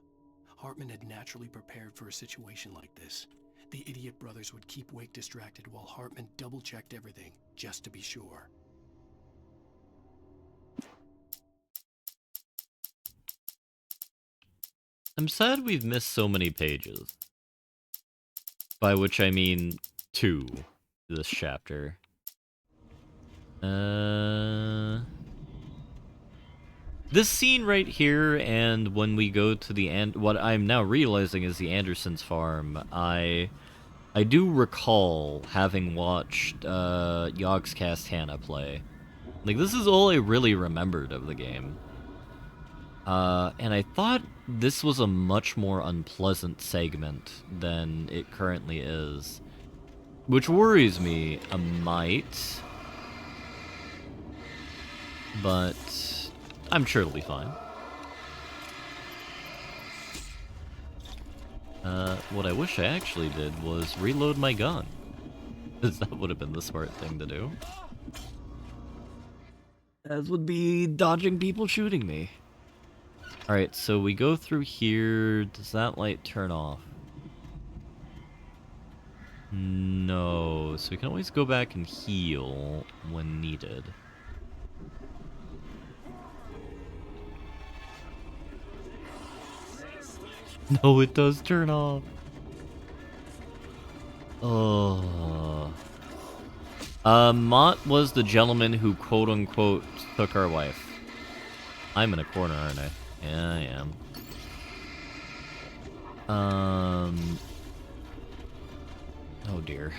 Speaker 12: Hartman had naturally prepared for a situation like this. The idiot brothers would keep Wake distracted while Hartman double-checked everything, just to be sure.
Speaker 1: I'm sad we've missed so many pages. By which I mean 2 this chapter. This scene right here, and when we go to the what I'm now realizing is the Andersons farm, I do recall having watched Yogscast Hannah play. Like, this is all I really remembered of the game. And I thought this was a much more unpleasant segment than it currently is. Which worries me a mite. But I'm sure it'll be fine. What I wish I actually did was reload my gun. That would have been the smart thing to do. As would be dodging people shooting me. Alright, so we go through here. Does that light turn off? No. So we can always go back and heal when needed. No, it does turn off. Oh. Mott was the gentleman who quote-unquote took our wife. I'm in a corner, aren't I? Yeah, I am. Oh dear.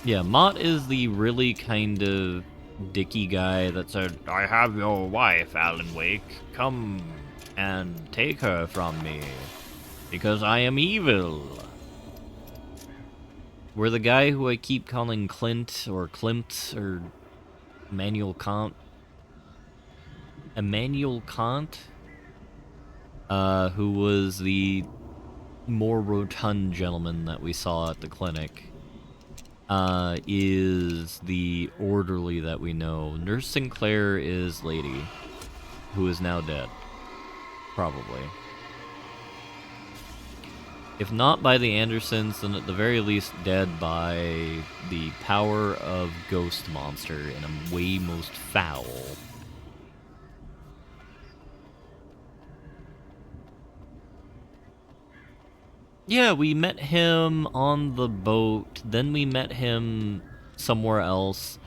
Speaker 1: Yeah, Mott is the really kind of dicky guy that said, "I have your wife, Alan Wake. Come and take her from me, because I am evil." We're the guy who I keep calling Clint, or Klimt, or Immanuel Kant. Immanuel Kant? Who was the more rotund gentleman that we saw at the clinic. Is the orderly that we know. Nurse Sinclair is Lady, who is now dead. Probably. If not by the Andersons, then at the very least dead by the power of Ghost Monster in a way most foul. Yeah, we met him on the boat, then we met him somewhere else,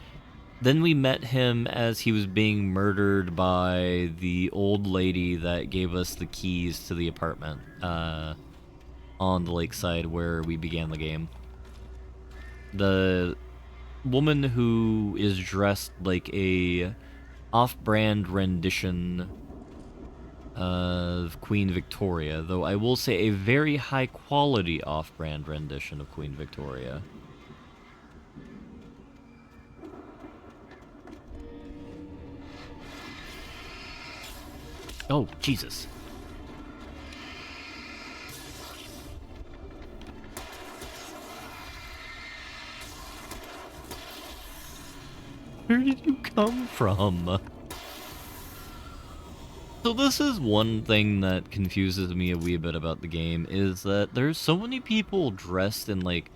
Speaker 1: then we met him as he was being murdered by the old lady that gave us the keys to the apartment, on the Lakeside where we began the game. The woman who is dressed like a off-brand rendition of Queen Victoria, though I will say a very high-quality off-brand rendition of Queen Victoria. Oh, Jesus. Where did you come from? So this is one thing that confuses me a wee bit about the game, is that there's so many people dressed in, like,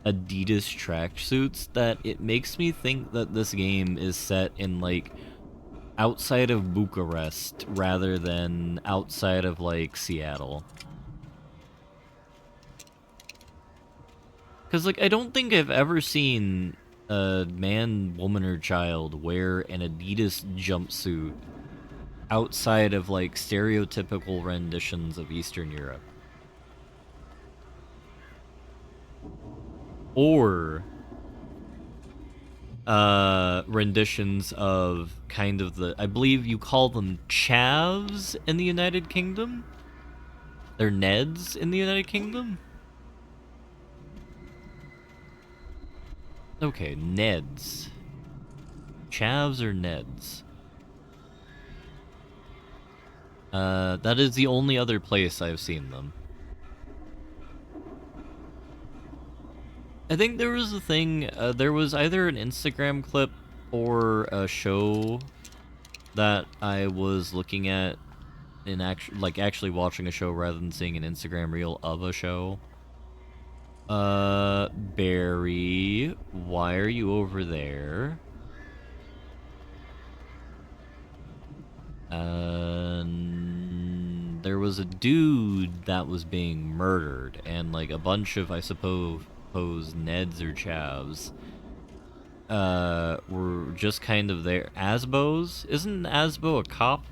Speaker 1: Adidas tracksuits that it makes me think that this game is set in, like, outside of Bucharest rather than outside of, like, Seattle. Because, like, I don't think I've ever seen a man, woman, or child wear an Adidas jumpsuit outside of, like, stereotypical renditions of Eastern Europe. or renditions of kind of the, I believe you call them chavs in the United Kingdom? They're Neds in the United Kingdom? Okay, Neds. Chavs or Neds? That is the only other place I've seen them. I think there was a thing, there was either an Instagram clip or a show that I was looking at in actually watching a show rather than seeing an Instagram reel of a show. Barry, why are you over there? There was a dude that was being murdered, and like a bunch of, I suppose, Neds or Chavs were just kind of there. Asbos? Isn't Asbo a cop?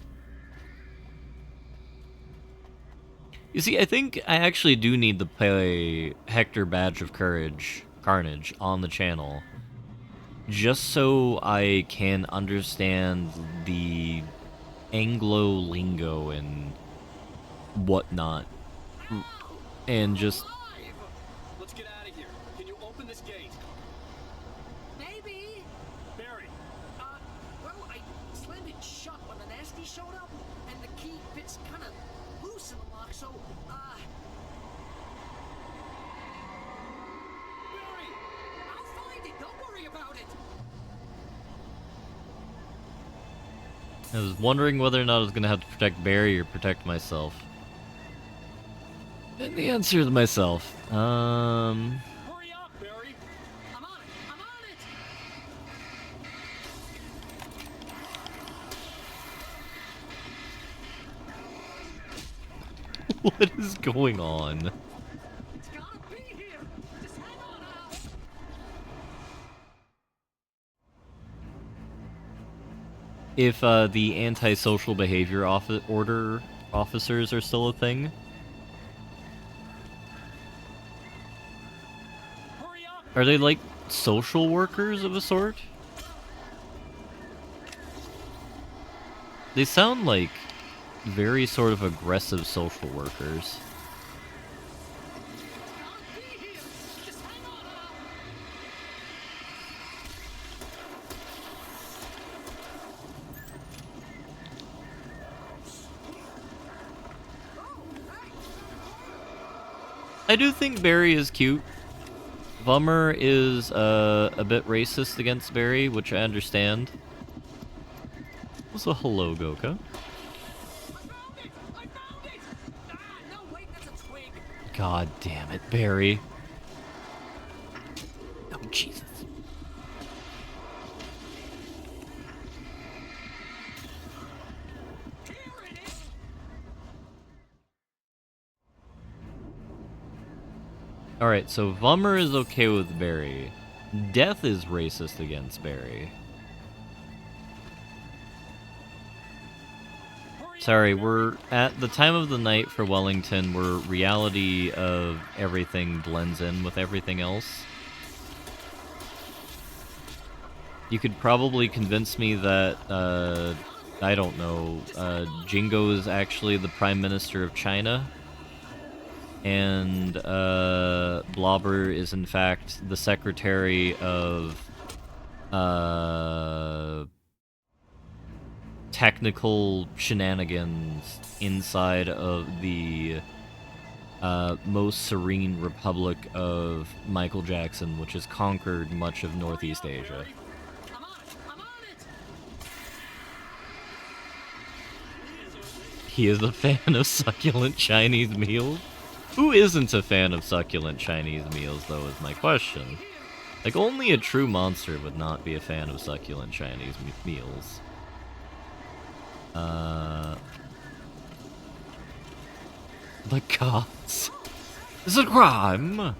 Speaker 1: You see, I think I actually do need to play Hector Badge of Carnage on the channel, just so I can understand the Anglo lingo and whatnot, and just...
Speaker 12: Let's get out of here. Can you open this gate?
Speaker 4: Maybe.
Speaker 12: Barry.
Speaker 4: Well, I slammed it shut when the nasty showed up, and the key fits kind of loose in the lock, so, Barry! I'll find it, don't worry about it!
Speaker 1: I was wondering whether or not I was gonna have to protect Barry or protect myself. And the answer is myself.
Speaker 12: Hurry up, Barry.
Speaker 4: I'm on it! I'm on it!
Speaker 1: What is going on?
Speaker 4: It's gotta be here! Just hang on now!
Speaker 1: If the antisocial behavior order officers are still a thing. Are they like social workers of a sort? They sound like very sort of aggressive social workers. I do think Barry is cute. Vummer is a bit racist against Barry, which I understand. Also, hello, Goka. God damn it, Barry. Oh, Jesus. Alright, so Vummer is okay with Barry. Death is racist against Barry. Sorry, we're at the time of the night for Wellington where reality of everything blends in with everything else. You could probably convince me that, I don't know, Jingo is actually the Prime Minister of China. And Blobber is in fact the secretary of technical shenanigans inside of the most serene republic of Michael Jackson, which has conquered much of Northeast Asia. He is a fan of succulent Chinese meals? Who isn't a fan of succulent Chinese meals, though, is my question. Like, only a true monster would not be a fan of succulent Chinese meals. The cops. It's a crime!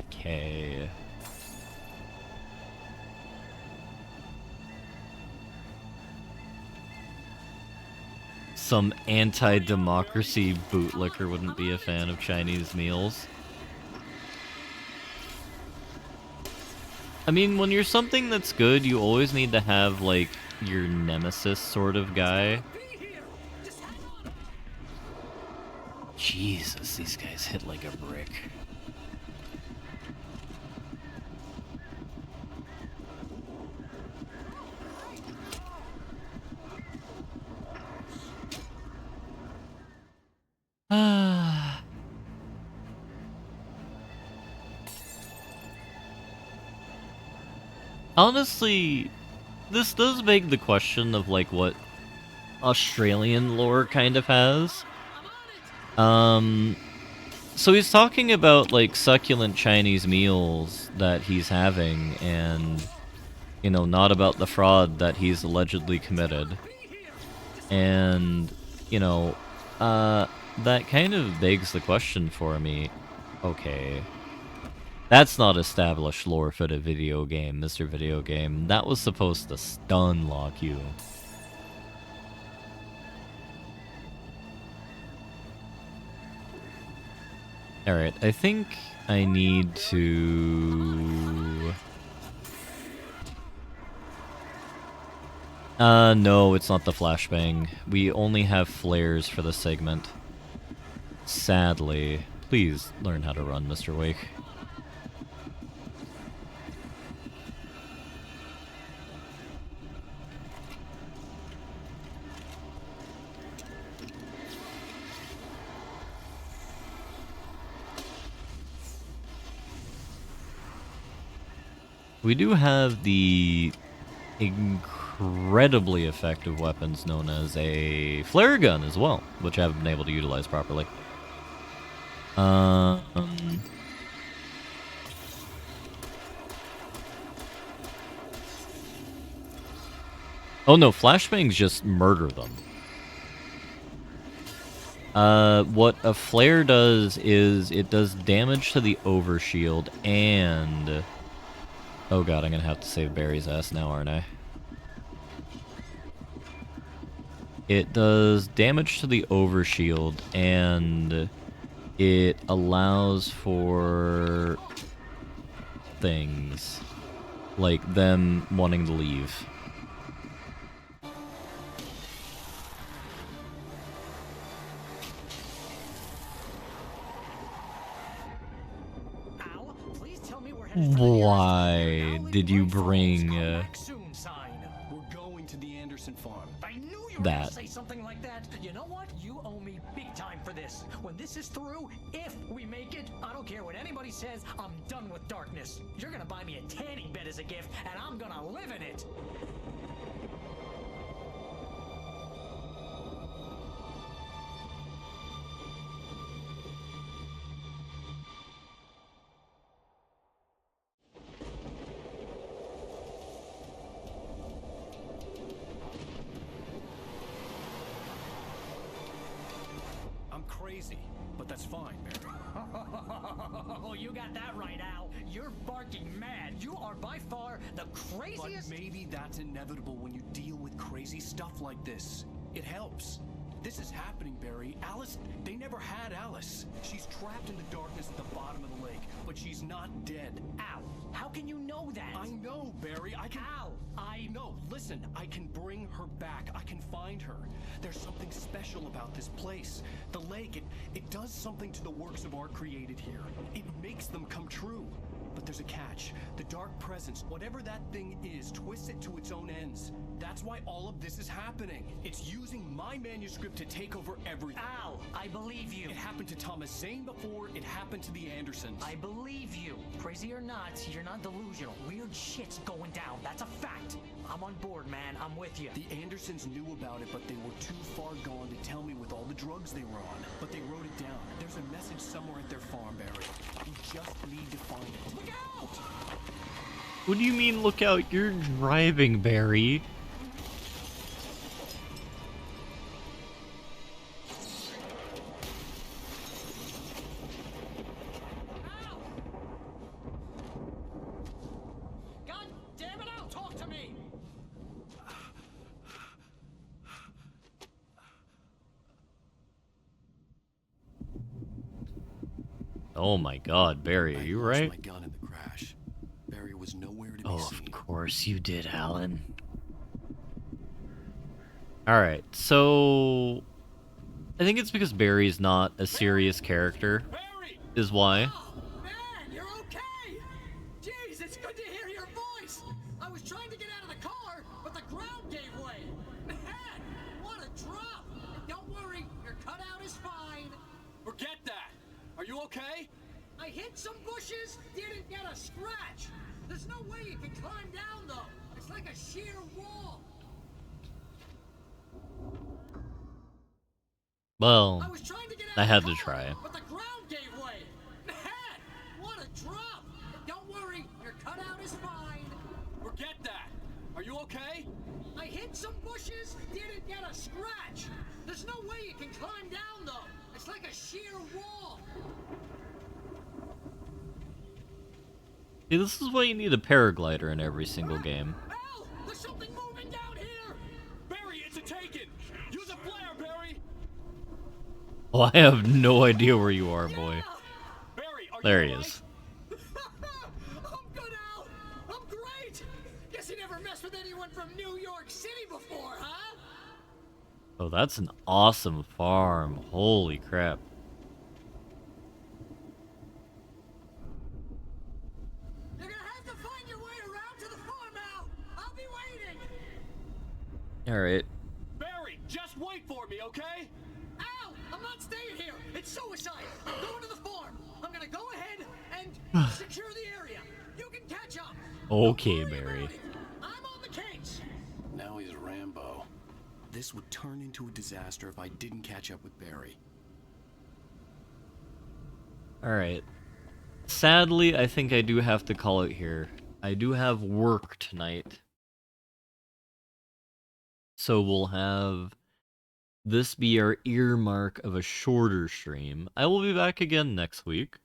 Speaker 1: Okay. Some anti-democracy bootlicker wouldn't be a fan of Chinese meals. I mean, when you're something that's good, you always need to have, like, your nemesis sort of guy. Jesus, these guys hit like a brick. Honestly, this does beg the question of, like, what Australian lore kind of has. So he's talking about, like, succulent Chinese meals that he's having, and, you know, not about the fraud that he's allegedly committed. And, you know, that kind of begs the question for me. Okay. That's not established lore for the video game, Mr. Video Game. That was supposed to stun lock you. Alright, I think I need to... no, it's not the flashbang. We only have flares for the segment. Sadly. Please learn how to run, Mr. Wake. We do have the incredibly effective weapons known as a flare gun as well, which I haven't been able to utilize properly. Oh no, flashbangs just murder them. What a flare does is it does damage to the overshield and... Oh god, I'm gonna have to save Barry's ass now, aren't I? It does damage to the overshield, and it allows for things like them wanting to leave. Why did you bring
Speaker 12: We're going to the Anderson farm.
Speaker 7: I knew you were
Speaker 1: that?
Speaker 7: gonna say something like that. You know what? You owe me big time for this. When this is through, if we make it, I don't care what anybody says, I'm done with darkness. You're gonna buy me a tanning bed as a gift, and I'm gonna live in it.
Speaker 12: Crazy, but that's fine, Barry.
Speaker 7: Oh, you got that right, Al. You're barking mad. You are by far the craziest.
Speaker 12: But maybe that's inevitable when you deal with crazy stuff like this. It helps. This is happening, Barry. Alice, they never had Alice. She's trapped in the darkness at the bottom of the lake, but she's not dead.
Speaker 7: Al, how can you know that?
Speaker 12: I know, Barry. I can...
Speaker 7: Al,
Speaker 12: No, listen. I can bring her back. I can find her. There's something special about this place. The lake, it does something to the works of art created here. It makes them come true. But there's a catch. The dark presence, whatever that thing is, twists it to its own ends. That's why all of this is happening. It's using my manuscript to take over everything.
Speaker 7: Al, I believe you.
Speaker 12: It happened to Thomas Zane before. It happened to the Andersons.
Speaker 7: I believe you. Crazy or not, you're not delusional. Weird shit's going down. That's a fact. I'm on board, man. I'm with you.
Speaker 12: The Andersons knew about it, but they were too far gone to tell me with all the drugs they were on. But they wrote it down. There's a message somewhere at their farm, Barry. You just need to find it. Look out!
Speaker 1: What do you mean, look out? You're driving, Barry.
Speaker 7: God damn it, Al, talk to me!
Speaker 1: Oh my god, Barry, are you right?
Speaker 12: My gun in the crash. Barry was nowhere to be
Speaker 1: Oh,
Speaker 12: seen.
Speaker 1: of course you did, Alan. Alright, so... I think it's because Barry's not a serious character, is why.
Speaker 4: Man, you're okay! Jeez, it's good to hear your voice! I was trying to get out of the car, but the ground gave way! Man, what a drop! Don't worry, your cutout is fine.
Speaker 14: Forget that! Are you okay?
Speaker 4: I hit some bushes, didn't get a scratch! There's no way you can climb down, though! It's like a sheer wall!
Speaker 1: Well,
Speaker 4: was trying to get out
Speaker 1: I
Speaker 4: of
Speaker 1: had
Speaker 4: the
Speaker 1: to
Speaker 4: car,
Speaker 1: try.
Speaker 4: but the ground gave way! Man, what a drop! Don't worry, your cutout is fine.
Speaker 14: Forget that! Are you okay?
Speaker 4: I hit some bushes, didn't get a scratch. There's no way you can climb down, though. It's like a sheer wall.
Speaker 1: See, this is why you need a paraglider in every single game.
Speaker 4: Al, there's something moving down here!
Speaker 14: Barry, it's a taken! Use a flare, Barry!
Speaker 1: Oh, I have no idea where you are, boy.
Speaker 14: Barry, are
Speaker 1: There
Speaker 14: you
Speaker 1: he
Speaker 14: all right?
Speaker 1: is.
Speaker 4: I'm good, Al! I'm great! Guess you never messed with anyone from New York City before, huh?
Speaker 1: Oh, that's an awesome farm. Holy crap.
Speaker 4: You're gonna have to find your way around to the farm, Al! I'll be waiting!
Speaker 1: Alright.
Speaker 14: Barry, just wait for me, okay?
Speaker 4: Al, I'm not staying here! It's suicide! I'm going to the farm! I'm gonna go ahead and secure the area! You can catch up!
Speaker 1: Okay, Barry.
Speaker 4: I'm on the case!
Speaker 12: Now he's Rambo. This would turn into a disaster if I didn't catch up with Barry.
Speaker 1: Alright. Sadly, I think I do have to call it here. I do have work tonight. So we'll have this be our earmark of a shorter stream. I will be back again next week.